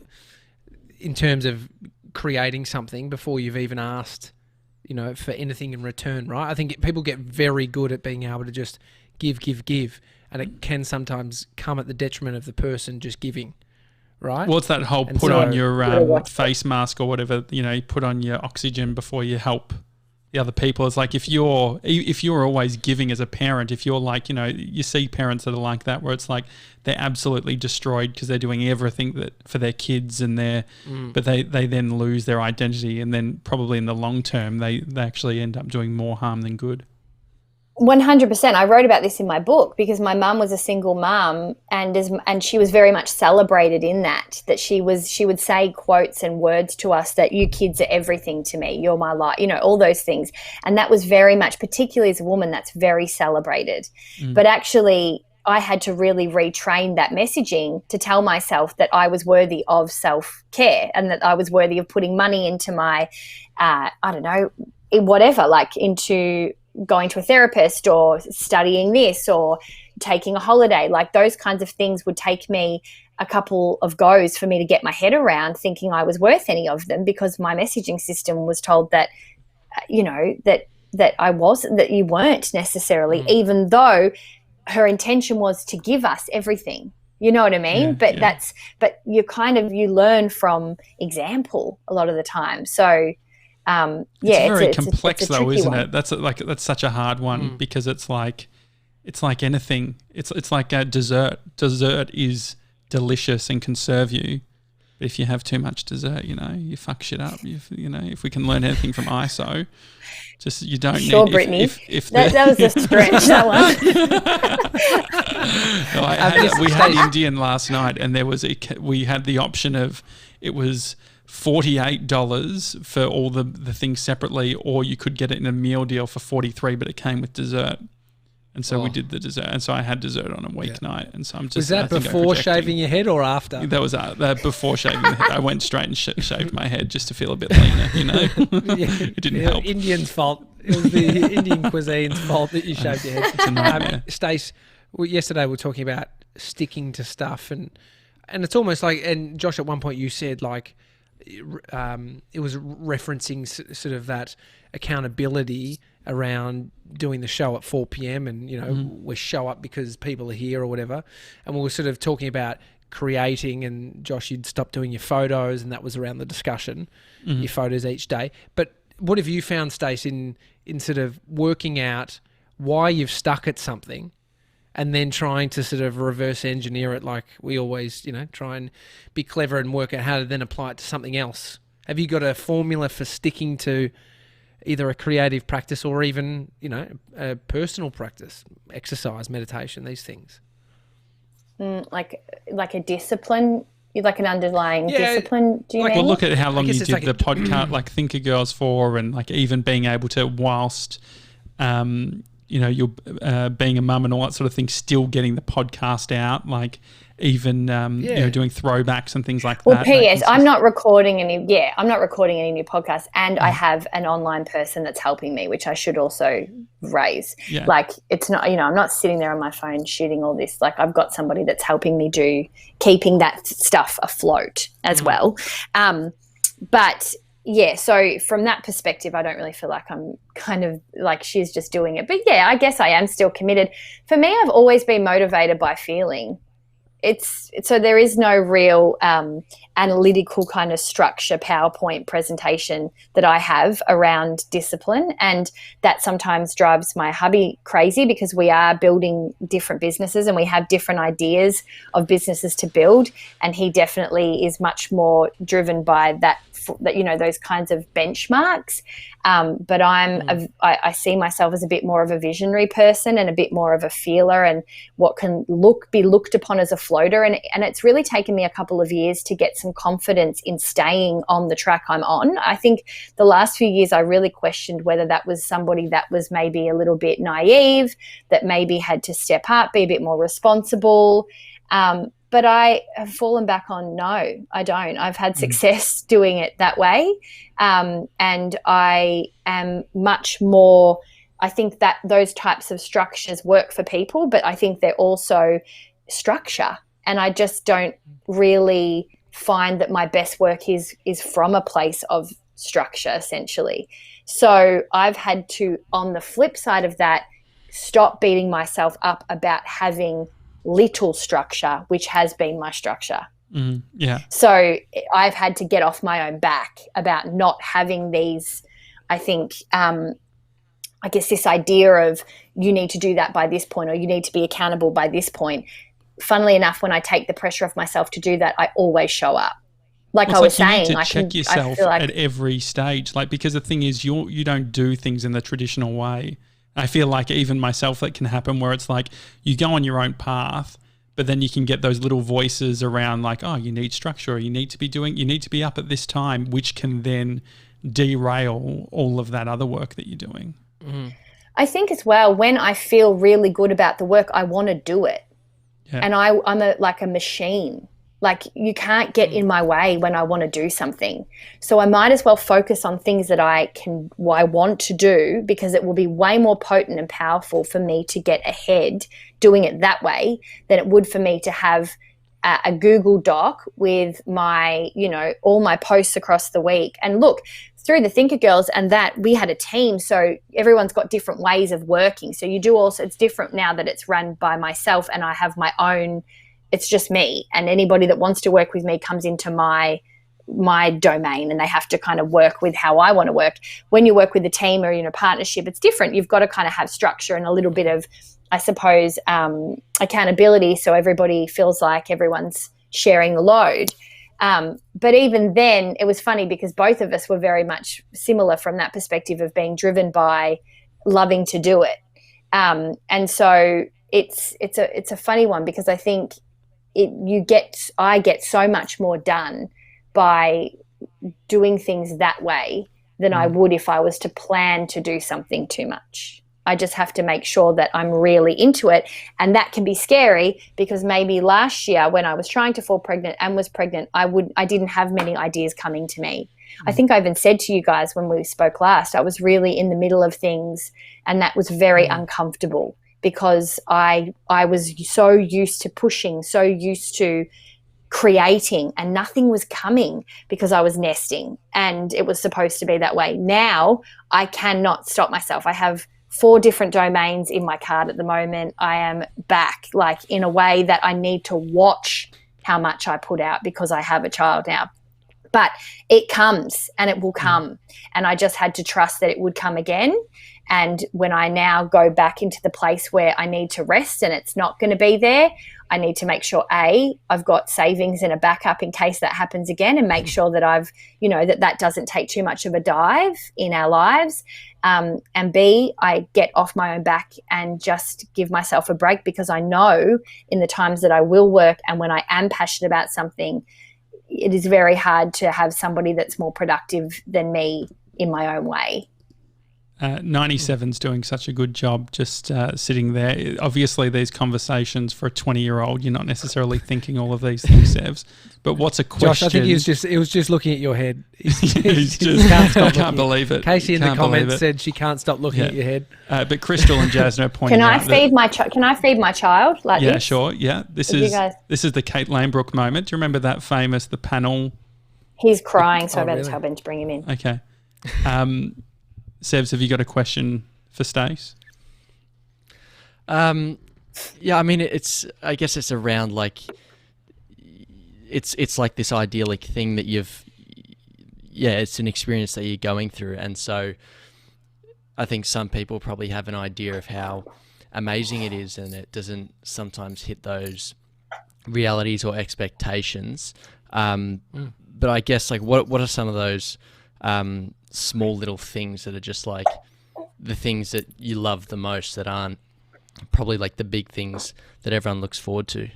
[SPEAKER 2] in terms of creating something before you've even asked, for anything in return, right? I think people get very good at being able to just give, and it can sometimes come at the detriment of the person just giving, right?
[SPEAKER 1] Well, it's that whole on your face mask or whatever, you put on your oxygen before you help the other people. It's like if you're always giving as a parent, if you're like, you see parents that are like that, where it's like they're absolutely destroyed because they're doing everything that for their kids and but they then lose their identity, and then probably in the long term they actually end up doing more harm than good.
[SPEAKER 3] 100%. I wrote about this in my book because my mum was a single mum, and she was very much celebrated in that she would say quotes and words to us that you kids are everything to me, you're my life, all those things. And that was very much, particularly as a woman, that's very celebrated. But actually I had to really retrain that messaging to tell myself that I was worthy of self-care and that I was worthy of putting money into my, whatever, like into going to a therapist or studying this or taking a holiday. Like those kinds of things would take me a couple of goes for me to get my head around thinking I was worth any of them, because my messaging system was told that, that I wasn't, that you weren't necessarily, even though her intention was to give us everything. You know what I mean? But you learn from example a lot of the time. So,
[SPEAKER 1] it's very complex though, isn't it? That's such a hard one because it's like anything. It's like a dessert. Dessert is delicious and can serve you. But if you have too much dessert, you fuck shit up. If we can learn anything from ISO, just you don't
[SPEAKER 3] sure,
[SPEAKER 1] need.
[SPEAKER 3] Brittany.
[SPEAKER 1] That
[SPEAKER 3] was a stretch. That one.
[SPEAKER 1] We had Indian last night, and we had the option of it was $48 for all the things separately, or you could get it in a meal deal for $43, but it came with dessert. And so we did the dessert, and so I had dessert on a weeknight, and so I'm just.
[SPEAKER 2] Was that before shaving your head or after?
[SPEAKER 1] That was before shaving the head. I went straight and shaved my head just to feel a bit leaner, It didn't help.
[SPEAKER 2] Indian's fault. It was the Indian cuisine's fault that you shaved your head.
[SPEAKER 1] It's a nightmare.
[SPEAKER 2] Stace, yesterday we were talking about sticking to stuff, and it's almost like, and Josh, at one point you said like, it was referencing sort of that accountability around doing the show at 4 p.m. and, we show up because people are here or whatever. And we were sort of talking about creating, and Josh, you'd stop doing your photos, and that was around the discussion, your photos each day. But what have you found, Stace, in sort of working out why you've stuck at something and then trying to sort of reverse engineer it, like we always, try and be clever and work out how to then apply it to something else? Have you got a formula for sticking to either a creative practice or even, a personal practice, exercise, meditation, these things?
[SPEAKER 3] Like a discipline, like an underlying discipline, do you mean?
[SPEAKER 1] Well, look at how long you did the podcast, like Thinker Girls for, and like even being able to, whilst, you're being a mum and all that sort of thing, still getting the podcast out, like even doing throwbacks and things like that.
[SPEAKER 3] Well, P.S. I'm not recording any new podcasts, and I have an online person that's helping me, which I should also raise.
[SPEAKER 1] Yeah.
[SPEAKER 3] Like, it's not, I'm not sitting there on my phone shooting all this. Like, I've got somebody that's helping me keeping that stuff afloat as well. But yeah, so from that perspective, I don't really feel like I'm kind of like she's just doing it. But yeah, I guess I am still committed. For me, I've always been motivated by feeling. So there is no real analytical kind of structure PowerPoint presentation that I have around discipline, and that sometimes drives my hubby crazy because we are building different businesses and we have different ideas of businesses to build, and he definitely is much more driven by that those kinds of benchmarks. But I see myself as a bit more of a visionary person and a bit more of a feeler, and what can be looked upon as a floater. And it's really taken me a couple of years to get some confidence in staying on the track I'm on. I think the last few years I really questioned whether that was somebody that was maybe a little bit naive, that maybe had to step up, be a bit more responsible. But I have fallen back on, no, I don't. I've had success doing it that way. And I am much more, I think that those types of structures work for people, but I think they're also structure. And I just don't really find that my best work is from a place of structure, essentially. So I've had to, on the flip side of that, stop beating myself up about having little structure, which has been my structure. So I've had to get off my own back about not having these, I think, I guess this idea of you need to do that by this point, or you need to be accountable by this point. Funnily enough, when I take the pressure off myself to do that, I always show up. Like I was saying,
[SPEAKER 1] you need to check yourself at every stage, like, because the thing is, you don't do things in the traditional way. I feel like even myself, that can happen where it's like you go on your own path, but then you can get those little voices around like, oh, you need structure, or you need to be up at this time, which can then derail all of that other work that you're doing.
[SPEAKER 3] I think as well, when I feel really good about the work, I want to do it. Yeah. And I'm like a machine. Like, you can't get in my way when I want to do something. So I might as well focus on things that I want to do, because it will be way more potent and powerful for me to get ahead doing it that way than it would for me to have a Google Doc with my, all my posts across the week. And look, through the Thinker Girls and that, we had a team, so everyone's got different ways of working. So you do also, it's different now that it's run by myself and I have my own it's just me, and anybody that wants to work with me comes into my domain, and they have to kind of work with how I want to work. When you work with a team or in a partnership, it's different. You've got to kind of have structure and a little bit of, I suppose, accountability, so everybody feels like everyone's sharing the load. But even then, it was funny because both of us were very much similar from that perspective of being driven by loving to do it. And so it's a funny one, because I think I get so much more done by doing things that way than I would if I was to plan to do something too much. I just have to make sure that I'm really into it. And that can be scary, because maybe last year when I was trying to fall pregnant and was pregnant, I didn't have many ideas coming to me. I think I even said to you guys when we spoke last, I was really in the middle of things, and that was very uncomfortable, because I was so used to pushing, so used to creating, and nothing was coming because I was nesting, and it was supposed to be that way. Now I cannot stop myself. I have 4 different domains in my card at the moment. I am back, like, in a way that I need to watch how much I put out because I have a child now. But it comes, and it will come. And I just had to trust that it would come again. And when I now go back into the place where I need to rest and it's not going to be there, I need to make sure, A, I've got savings and a backup in case that happens again, and make sure that I've, that doesn't take too much of a dive in our lives. And B, I get off my own back and just give myself a break, because I know in the times that I will work and when I am passionate about something, it is very hard to have somebody that's more productive than me in my own way.
[SPEAKER 1] 97's doing such a good job just sitting there. Obviously, these conversations for a 20-year-old, you're not necessarily thinking all of these things, Sevs. But what's a question?
[SPEAKER 2] Josh, I think he was just looking at your head.
[SPEAKER 1] He can't believe it.
[SPEAKER 2] Casey in the comments said she can't stop looking at your head.
[SPEAKER 1] But Crystal and Jasna are pointing
[SPEAKER 3] Can I
[SPEAKER 1] out
[SPEAKER 3] feed my Can I feed my child like this?
[SPEAKER 1] Yeah, sure. Yeah, this is the Kate Lanebrook moment. Do you remember that famous the panel?
[SPEAKER 3] He's crying, so I better tell Ben to bring him in.
[SPEAKER 1] Okay. Sevs, have you got a question for Stace?
[SPEAKER 4] Yeah, I mean, I guess it's around like, it's like this idyllic thing that it's an experience that you're going through. And so I think some people probably have an idea of how amazing it is, and it doesn't sometimes hit those realities or expectations. But I guess, like, what are some of those small little things that are just like the things that you love the most that aren't probably like the big things that everyone looks forward to?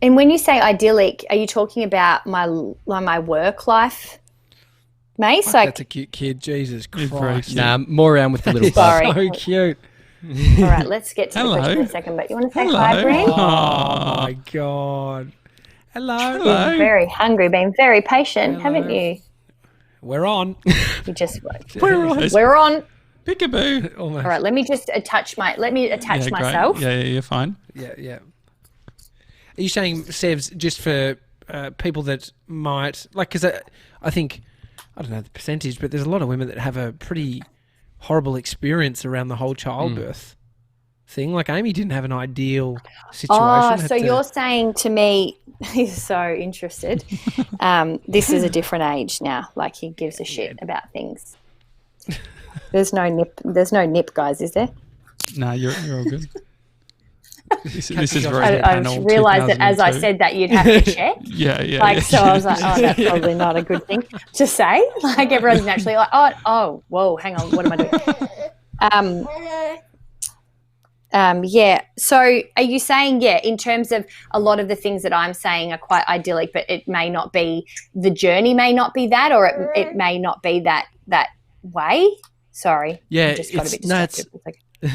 [SPEAKER 3] And when you say idyllic, are you talking about my work life, Mace?
[SPEAKER 2] That's a cute kid. Jesus Christ.
[SPEAKER 4] Nah, more around with the little
[SPEAKER 3] Sorry.
[SPEAKER 2] So cute.
[SPEAKER 3] All right, let's get to the question in a second. But you want to say hi, Bryn?
[SPEAKER 2] Oh my God. Hello.
[SPEAKER 3] Been very hungry, been very patient, haven't you?
[SPEAKER 2] We're on.
[SPEAKER 3] You just
[SPEAKER 2] We're on.
[SPEAKER 3] We're on.
[SPEAKER 1] Peekaboo.
[SPEAKER 2] Almost.
[SPEAKER 3] All right, let me attach myself.
[SPEAKER 1] Yeah, you're fine.
[SPEAKER 2] Yeah. Are you saying, Sevs, just for people that might, like, because I think, I don't know the percentage, but there's a lot of women that have a pretty horrible experience around the whole childbirth thing. Like, Amy didn't have an ideal situation.
[SPEAKER 3] Oh, so you're saying to me, he's so interested. This is a different age now. Like, he gives a shit about things. There's no nip, guys, is there?
[SPEAKER 1] No, you're all good. This is very
[SPEAKER 3] I realised that as I said that, you'd have to check.
[SPEAKER 1] Yeah.
[SPEAKER 3] So I was like, oh, that's probably not a good thing to say. Like, everyone's naturally like, oh, whoa, hang on, what am I doing? Yeah. So are you saying, in terms of a lot of the things that I'm saying are quite idyllic, but it may not be, the journey may not be that, or it may not be that way? Sorry.
[SPEAKER 4] Yeah.
[SPEAKER 3] I just got a bit distracted.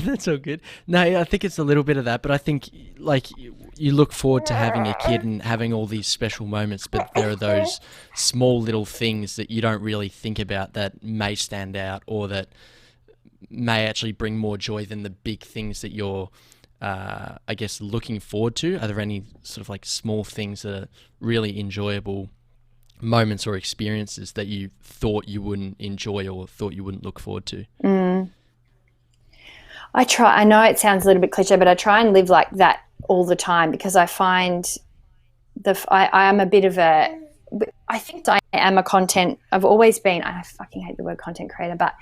[SPEAKER 4] That's all good. No, I think it's a little bit of that, but I think, like, you look forward to having a kid and having all these special moments, but there are those small little things that you don't really think about that may stand out, or that may actually bring more joy than the big things that you're, I guess, looking forward to. Are there any sort of like small things that are really enjoyable moments or experiences that you thought you wouldn't enjoy or thought you wouldn't look forward to?
[SPEAKER 3] I know it sounds a little bit cliche, but I try and live like that all the time, because I find I am a bit of a, I think I am a content, I've always been, I fucking hate the word content creator, but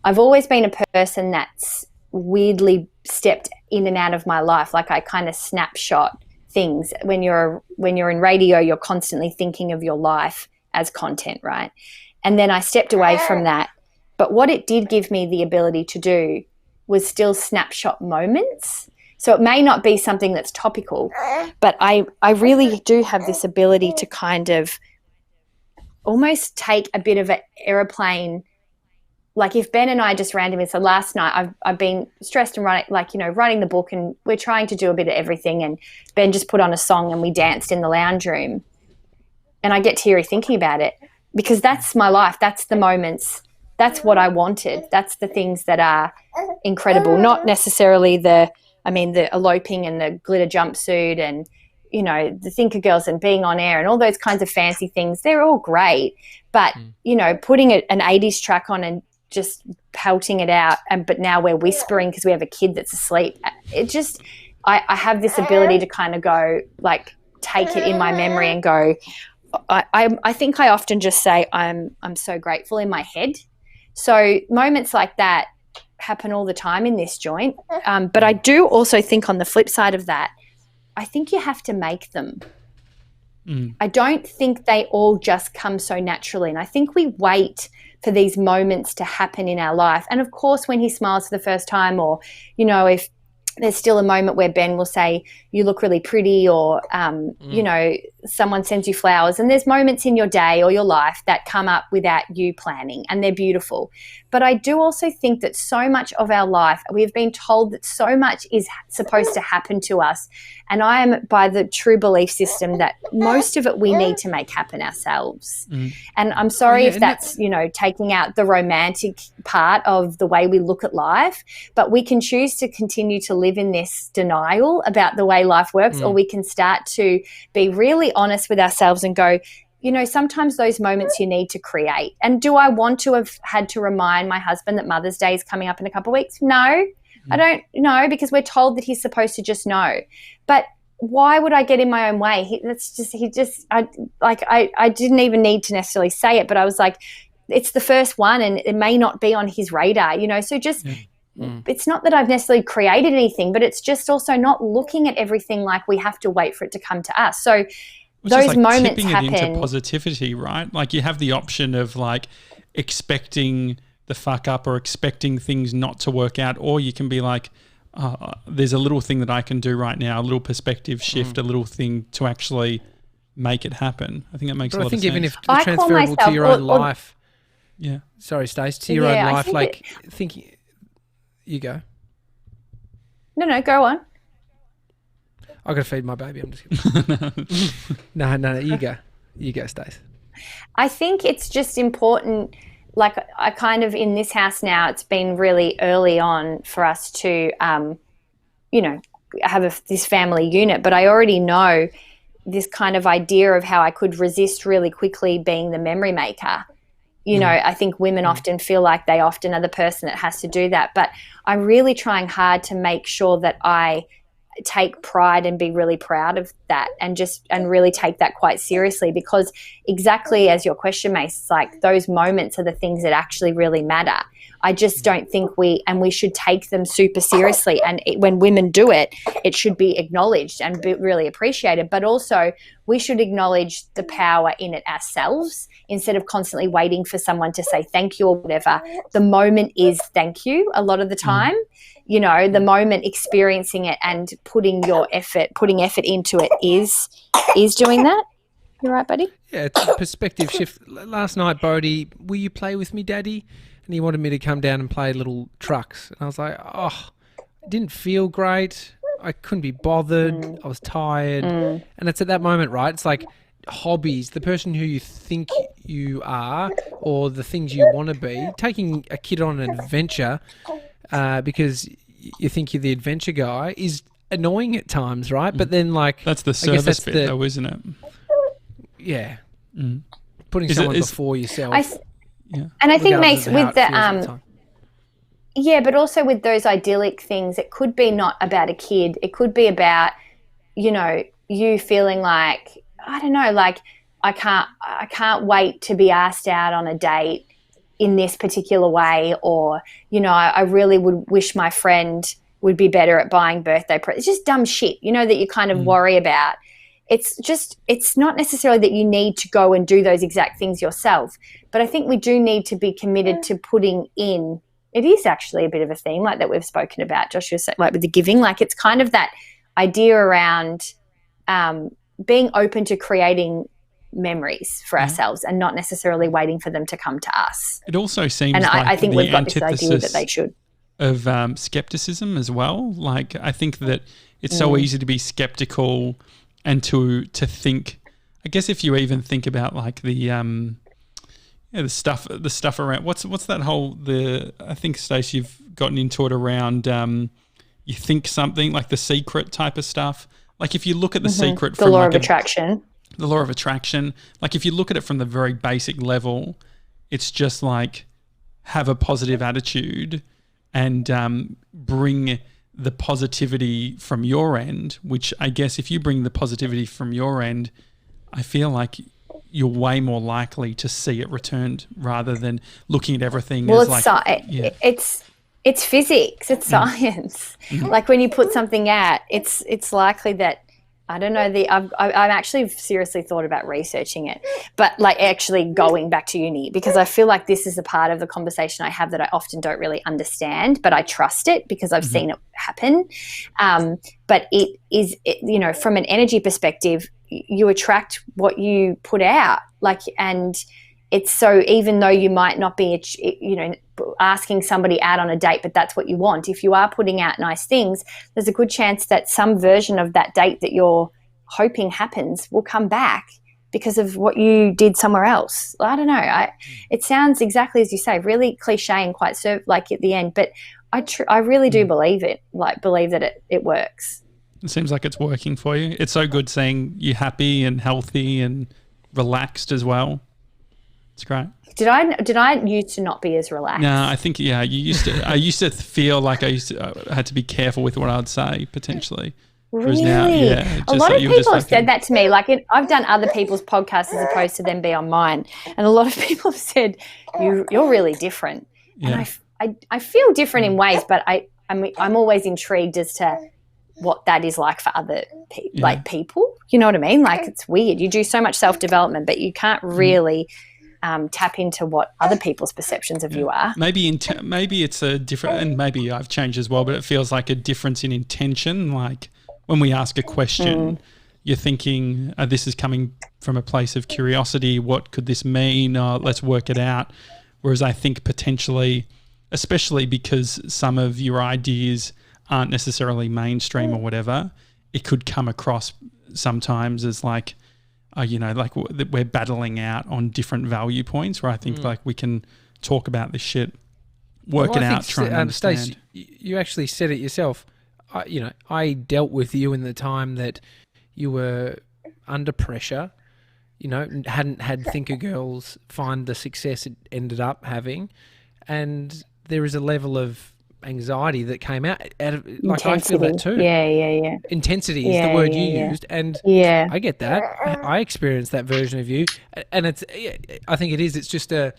[SPEAKER 3] I've always been a person that's weirdly stepped in and out of my life. Like I kind of snapshot things. When you're in radio, you're constantly thinking of your life as content, right? And then I stepped away from that. But what it did give me the ability to do was still snapshot moments. So it may not be something that's topical, but I really do have this ability to kind of almost take a bit of an airplane. Like if Ben and I just randomly, so last night I've been stressed and writing the book, and we're trying to do a bit of everything, and Ben just put on a song and we danced in the lounge room, and I get teary thinking about it, because that's my life. That's the moments. That's what I wanted. That's the things that are incredible. Not necessarily the eloping and the glitter jumpsuit and, the Thinker Girls and being on air and all those kinds of fancy things. They're all great. But, putting an 80s track on and just pelting it out, but now we're whispering because we have a kid that's asleep. It just, I have this ability to kind of go, like, take it in my memory and go, I think I often just say I'm so grateful in my head. So moments like that happen all the time in this joint. But I do also think on the flip side of that, I think you have to make them. I don't think they all just come so naturally. And I think we wait for these moments to happen in our life. And of course, when he smiles for the first time, or, if there's still a moment where Ben will say, you look really pretty, or, someone sends you flowers, and there's moments in your day or your life that come up without you planning, and they're beautiful. But I do also think that so much of our life, we've been told that so much is supposed to happen to us. And I am by the true belief system that most of it we need to make happen ourselves. And I'm sorry if that's, taking out the romantic part of the way we look at life, but we can choose to continue to live in this denial about the way life works, or we can start to be really honest with ourselves and go, sometimes those moments you need to create. And do I want to have had to remind my husband that Mother's Day is coming up in a couple of weeks? No, I don't know, because we're told that he's supposed to just know. But why would I get in my own way? I didn't even need to necessarily say it, but I was like, it's the first one and it may not be on his radar, so just it's not that I've necessarily created anything, but it's just also not looking at everything like we have to wait for it to come to us. So those moments
[SPEAKER 1] tipping
[SPEAKER 3] happen.
[SPEAKER 1] It into positivity, right? Like you have the option of like expecting the fuck up or expecting things not to work out, or you can be like, there's a little thing that I can do right now, a little perspective shift, a little thing to actually make it happen. I think it makes a lot of sense.
[SPEAKER 2] I think even if it's transferable to your own life.
[SPEAKER 1] Yeah.
[SPEAKER 2] Sorry, Stace, to your own life, like thinking. You go.
[SPEAKER 3] No, go on.
[SPEAKER 2] I've got to feed my baby. I'm just kidding. No, you go. You go, Stace.
[SPEAKER 3] I think it's just important, like I kind of, in this house now, it's been really early on for us to, have this family unit, but I already know this kind of idea of how I could resist really quickly being the memory maker. I think women often feel like they often are the person that has to do that. But I'm really trying hard to make sure that I take pride and be really proud of that and really take that quite seriously, because exactly as your question makes, it's like those moments are the things that actually really matter. I just don't think we should take them super seriously. And when women do it, it should be acknowledged and be really appreciated. But also we should acknowledge the power in it ourselves instead of constantly waiting for someone to say thank you or whatever. The moment is thank you a lot of the time. The moment experiencing it and putting effort into it is doing that. You right, buddy?
[SPEAKER 2] Yeah, it's a perspective shift. Last night, Bodie, will you play with me, Daddy? And he wanted me to come down and play little trucks. And I was like, it didn't feel great. I couldn't be bothered. I was tired. And it's at that moment, right? It's like hobbies, the person who you think you are or the things you want to be, taking a kid on an adventure because you think you're the adventure guy is annoying at times, right? But then
[SPEAKER 1] that's the service bit though, isn't it?
[SPEAKER 2] Yeah. Putting someone before yourself.
[SPEAKER 3] Yeah. And I think, Mace, with the but also with those idyllic things, it could be not about a kid. It could be about you know, you feeling like, I don't know, like I can't wait to be asked out on a date in this particular way, or, you know, I really would wish my friend would be better at buying birthday presents. It's just dumb shit, you know, that you kind of worry about. It's not necessarily that you need to go and do those exact things yourself, but I think we do need to be committed to putting in. It is actually a bit of a theme like that we've spoken about, Joshua, like with the giving, like it's kind of that idea around being open to creating memories for ourselves and not necessarily waiting for them to come to us.
[SPEAKER 1] It also seems
[SPEAKER 3] and
[SPEAKER 1] like
[SPEAKER 3] I think
[SPEAKER 1] the
[SPEAKER 3] we've got this idea that they should.
[SPEAKER 1] Of skepticism as well. Like I think that it's so easy to be skeptical and to think, I guess if you even think about like the stuff around what's that whole I think Stacey, you've gotten into it around you think something like The Secret type of stuff. Like if you look at The Secret from
[SPEAKER 3] the law of attraction.
[SPEAKER 1] The law of attraction, like if you look at it from the very basic level, it's just like have a positive attitude and bring the positivity from your end, which I guess if you bring the positivity from your end, I feel like you're way more likely to see it returned rather than looking at everything as
[SPEAKER 3] it's physics, it's science. Like when you put something out, it's likely that, I don't know, I've actually seriously thought about researching it, but like actually going back to uni, because I feel like this is a part of the conversation I have that I often don't really understand, but I trust it because I've seen it happen. But it is, you know, from an energy perspective, you attract what you put out, like, and it's so even though you might not be, you know, asking somebody out on a date, but that's what you want. If you are putting out nice things, there's a good chance that some version of that date that you're hoping happens will come back because of what you did somewhere else. I don't know. It sounds exactly as you say, really cliche and quite like at the end, but I really do believe it, like believe that it works.
[SPEAKER 1] It seems like it's working for you. It's so good seeing you happy and healthy and relaxed as well. It's great.
[SPEAKER 3] Did I used to not be as relaxed?
[SPEAKER 1] No, I think you used to. I used to feel like I had to be careful with what I'd say potentially.
[SPEAKER 3] Really?
[SPEAKER 1] Now,
[SPEAKER 3] a lot of people have said that to me. Like I've done other people's podcasts as opposed to them be on mine, and a lot of people have said you're really different. Yeah. And I feel different in ways, but I'm always intrigued as to what that is like for other people. You know what I mean? Like it's weird. You do so much self-development, but you can't really tap into what other people's perceptions of you are.
[SPEAKER 1] Maybe it's a different, and maybe I've changed as well, but it feels like a difference in intention. Like when we ask a question, you're thinking, this is coming from a place of curiosity. What could this mean? Let's work it out. Whereas I think potentially, especially because some of your ideas aren't necessarily mainstream or whatever, it could come across sometimes as like, like we're battling out on different value points where I think like we can talk about this shit, work it out, try and understand.
[SPEAKER 2] Stacey, you actually said it yourself. I dealt with you in the time that you were under pressure, hadn't had Thinker Girls find the success it ended up having. And there is a level of anxiety that came out of, like, I feel that too.
[SPEAKER 3] Yeah.
[SPEAKER 2] Intensity is the word you used, and I get that. I experienced that version of you, and I think it is. It's just I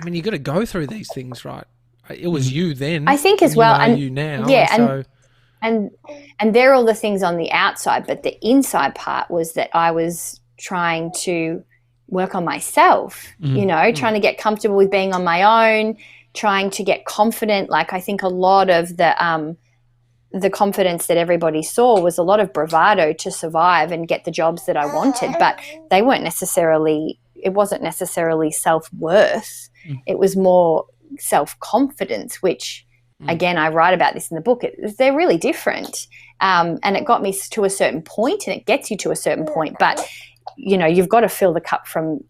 [SPEAKER 2] mean, you got to go through these things, right? It was you then.
[SPEAKER 3] I think as well, and
[SPEAKER 2] you now.
[SPEAKER 3] Yeah, and they're all the things on the outside, but the inside part was that I was trying to work on myself. Trying to get comfortable with being on my own. Trying to get confident. Like I think a lot of the confidence that everybody saw was a lot of bravado to survive and get the jobs that I wanted, but it wasn't necessarily self-worth. It was more self-confidence, which again, I write about this in the book. They're really different. And it got me to a certain point, and it gets you to a certain point, but you've got to fill the cup from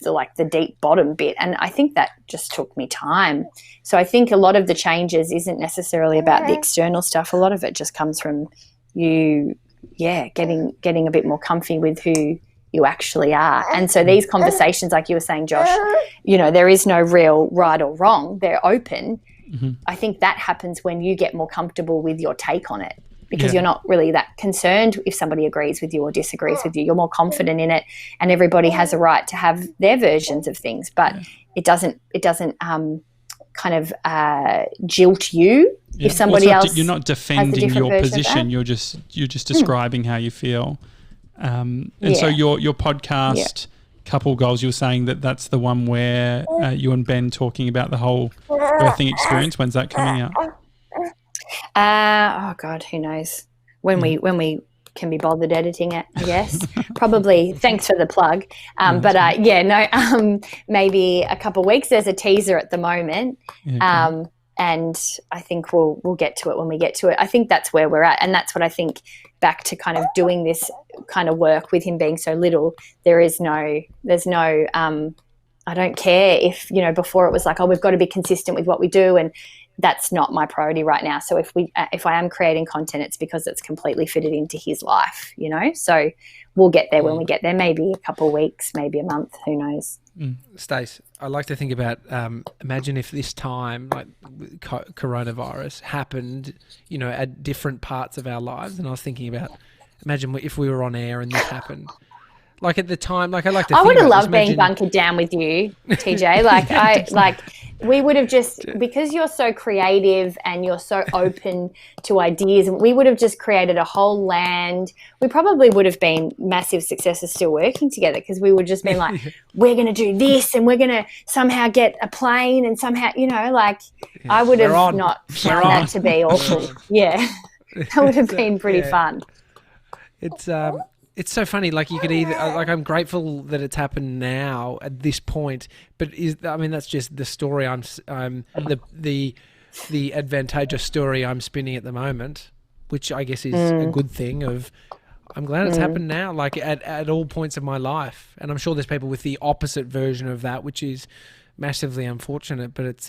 [SPEAKER 3] the deep bottom bit, and I think that just took me time. So I think a lot of the changes isn't necessarily about the external stuff. A lot of it just comes from you getting a bit more comfy with who you actually are. And so these conversations, like you were saying, Josh, there is no real right or wrong, they're open. I think that happens when you get more comfortable with your take on it, because you're not really that concerned if somebody agrees with you or disagrees with you. You're more confident in it, and everybody has a right to have their versions of things, but it doesn't kind of jilt you if somebody else.
[SPEAKER 1] You're not defending your position. You're just describing how you feel. And so your podcast, Couple Goals, you were saying that's the one where you and Ben talking about the whole birthing experience. When's that coming out?
[SPEAKER 3] Oh God, who knows when we can be bothered editing it, I guess. Probably. Thanks for the plug. Maybe a couple of weeks. There's a teaser at the moment. And I think we'll get to it when we get to it. I think that's where we're at, and that's what I think. Back to kind of doing this kind of work with him being so little, there's no I don't care if, before it was like, oh, we've got to be consistent with what we do, and that's not my priority right now. So if I am creating content, it's because it's completely fitted into his life, so we'll get there when we get there, maybe a couple of weeks, maybe a month, who knows.
[SPEAKER 2] Stace, I like to think about, imagine if this time, like coronavirus happened, at different parts of our lives. And I was thinking about, imagine if we were on air and this happened. Like at the time, like I like to think
[SPEAKER 3] would have loved being bunkered down with you, TJ. We would have just, because you're so creative and you're so open to ideas, we would have just created a whole land. We probably would have been massive successes still working together, because we would just been like, we're going to do this and we're going to somehow get a plane and somehow, I would have not found that to be awful. Yeah. That would have been pretty fun.
[SPEAKER 2] It's so funny. Like you could either, I'm grateful that it's happened now at this point, but that's just the story the advantageous story I'm spinning at the moment, which I guess is a good thing. I'm glad it's happened now, like at all points of my life, and I'm sure there's people with the opposite version of that, which is massively unfortunate. But it's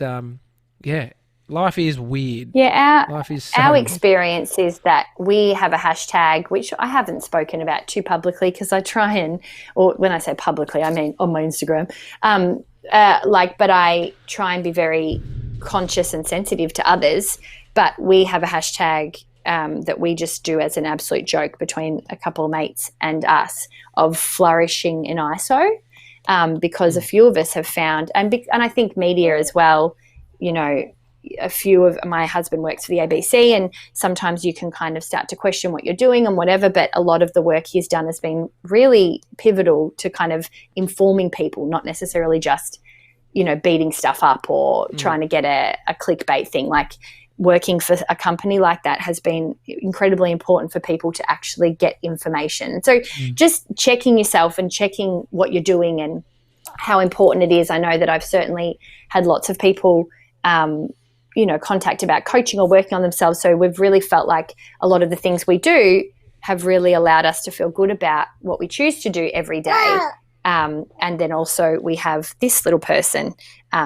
[SPEAKER 2] life is weird.
[SPEAKER 3] Yeah,
[SPEAKER 2] life is
[SPEAKER 3] our experience is that we have a hashtag, which I haven't spoken about too publicly, because I try or when I say publicly, I mean on my Instagram. But I try and be very conscious and sensitive to others. But we have a hashtag that we just do as an absolute joke between a couple of mates and us, of flourishing in ISO, because a few of us have found, and I think media as well, a few of my husband works for the ABC, and sometimes you can kind of start to question what you're doing and whatever, but a lot of the work he's done has been really pivotal to kind of informing people, not necessarily just, beating stuff up or trying to get a clickbait thing. Like working for a company like that has been incredibly important for people to actually get information. So just checking yourself and checking what you're doing and how important it is. I know that I've certainly had lots of people contact about coaching or working on themselves. So we've really felt like a lot of the things we do have really allowed us to feel good about what we choose to do every day. And then also we have this little person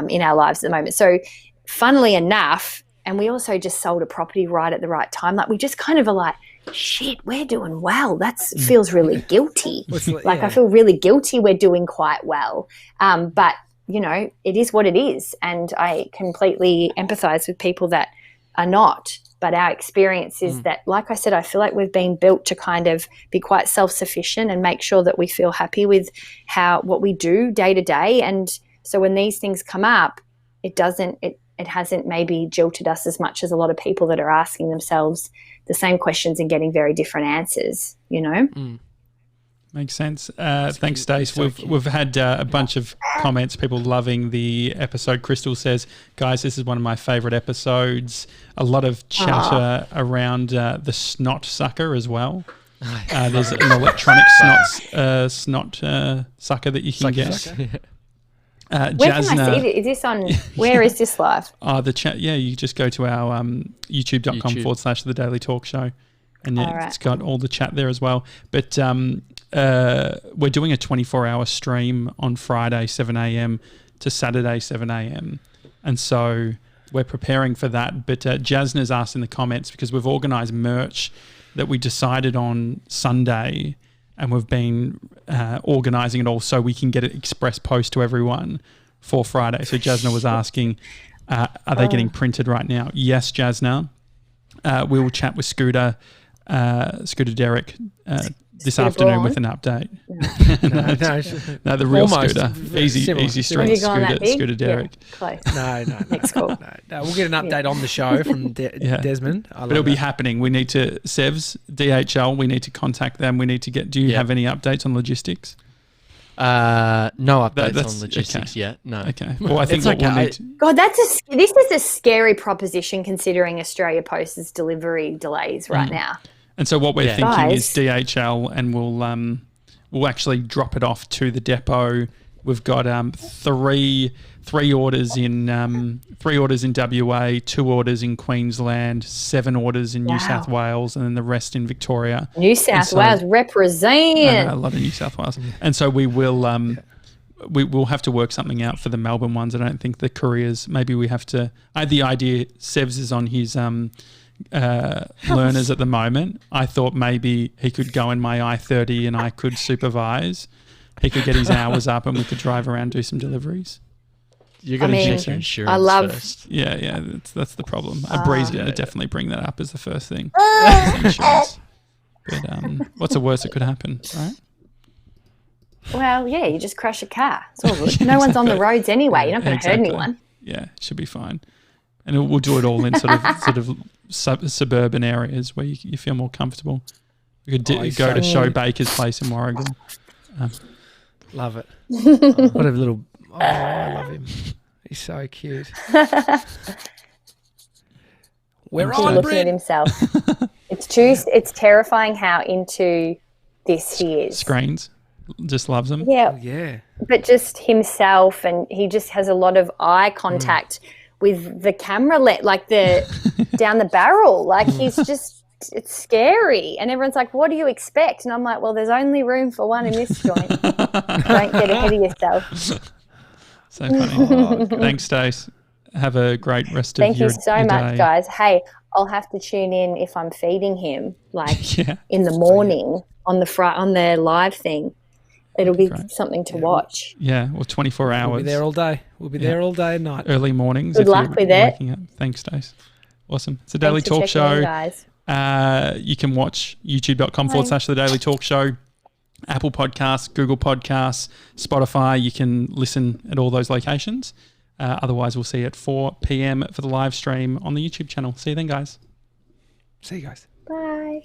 [SPEAKER 3] in our lives at the moment. So funnily enough, and we also just sold a property right at the right time. Like we just kind of are like, shit, we're doing well. That feels really guilty. I feel really guilty we're doing quite well. But it is what it is. And I completely empathize with people that are not. But our experience is that, like I said, I feel like we've been built to kind of be quite self-sufficient and make sure that we feel happy with what we do day to day. And so when these things come up, it hasn't maybe jilted us as much as a lot of people that are asking themselves the same questions and getting very different answers,
[SPEAKER 1] Makes sense. Thanks, Stace. We've had a bunch of comments, people loving the episode. Crystal says, guys, this is one of my favourite episodes. A lot of chatter around the Snot Sucker as well. There's an electronic snot sucker that you can get.
[SPEAKER 3] Where can I see it? Is this on, where is this live?
[SPEAKER 1] The chat, you just go to our youtube.com/The Daily Talk Show, and it's got all the chat there as well. But we're doing a 24-hour stream on Friday 7 a.m. to Saturday 7 a.m. And so we're preparing for that. But Jasna's asked in the comments, because we've organised merch that we decided on Sunday, and we've been organising it all so we can get it express post to everyone for Friday. So Jasna was asking, are they getting printed right now? Yes, Jasna. We will chat with Scooter Scooter Derek this afternoon with an update. No, the real
[SPEAKER 2] Almost.
[SPEAKER 1] Scooter. Easy street Scooter Derek.
[SPEAKER 3] Yeah, close.
[SPEAKER 2] No.
[SPEAKER 3] Next call.
[SPEAKER 2] No, we'll get an update on the show from Desmond.
[SPEAKER 1] But it'll be happening. We need to, Sevs, DHL, we need to contact them. We need to get, do you have any updates on logistics?
[SPEAKER 4] No updates on logistics yet. No.
[SPEAKER 1] Okay. Well, I think we'll need to...
[SPEAKER 3] God, this is a scary proposition considering Australia Post's delivery delays right now.
[SPEAKER 1] And so what we're thinking is DHL, and we'll actually drop it off to the depot. We've got three orders in WA, 2 orders in Queensland, 7 orders in New South Wales, and then the rest in Victoria.
[SPEAKER 3] New South Wales represent.
[SPEAKER 1] I know, a lot of New South Wales. And so we will we'll have to work something out for the Melbourne ones. I don't think the couriers. Maybe we have to. I had the idea. Sevs is on his learners at the moment. I thought maybe he could go in my I-30 and I could supervise. He could get his hours up and we could drive around and do some deliveries.
[SPEAKER 4] You're going to check your insurance first.
[SPEAKER 1] Yeah, that's the problem. Bree's going to definitely bring that up as the first thing. Insurance. But what's the worst that could happen, right?
[SPEAKER 3] Well, yeah, you just crash a car. It's all good. No one's on the roads anyway. You're not going to hurt anyone.
[SPEAKER 1] Yeah, it should be fine. And we'll do it all in sort of suburban areas where you feel more comfortable. We could go to Show Baker's place in Warrigal.
[SPEAKER 2] Love it. What a little... Oh, I love him. He's so cute.
[SPEAKER 3] We're on, looking at himself. It's terrifying how into this he is.
[SPEAKER 1] Screens. Just loves them.
[SPEAKER 3] Yeah.
[SPEAKER 2] Yeah.
[SPEAKER 3] But just himself, and he just has a lot of eye contact with the camera down the barrel. Like he's just, it's scary. And everyone's like, what do you expect? And I'm like, well, there's only room for one in this joint. Don't get ahead of yourself.
[SPEAKER 1] So funny. Thanks, Stace. Have a great rest of your day. Thank you so much,
[SPEAKER 3] guys. Hey, I'll have to tune in if I'm feeding him, in the morning on the live thing. It'll be something to watch.
[SPEAKER 1] Yeah, well, 24 hours.
[SPEAKER 2] We'll be there all day. We'll be there all day and night.
[SPEAKER 1] Early mornings.
[SPEAKER 3] Good luck with it.
[SPEAKER 1] Thanks, Stace. Awesome. It's a Daily Talk Show.
[SPEAKER 3] Guys.
[SPEAKER 1] You can watch youtube.com/The Daily Talk Show, Apple Podcasts, Google Podcasts, Spotify. You can listen at all those locations. Otherwise, we'll see you at 4 p.m. for the live stream on the YouTube channel. See you then, guys.
[SPEAKER 2] See you guys.
[SPEAKER 3] Bye.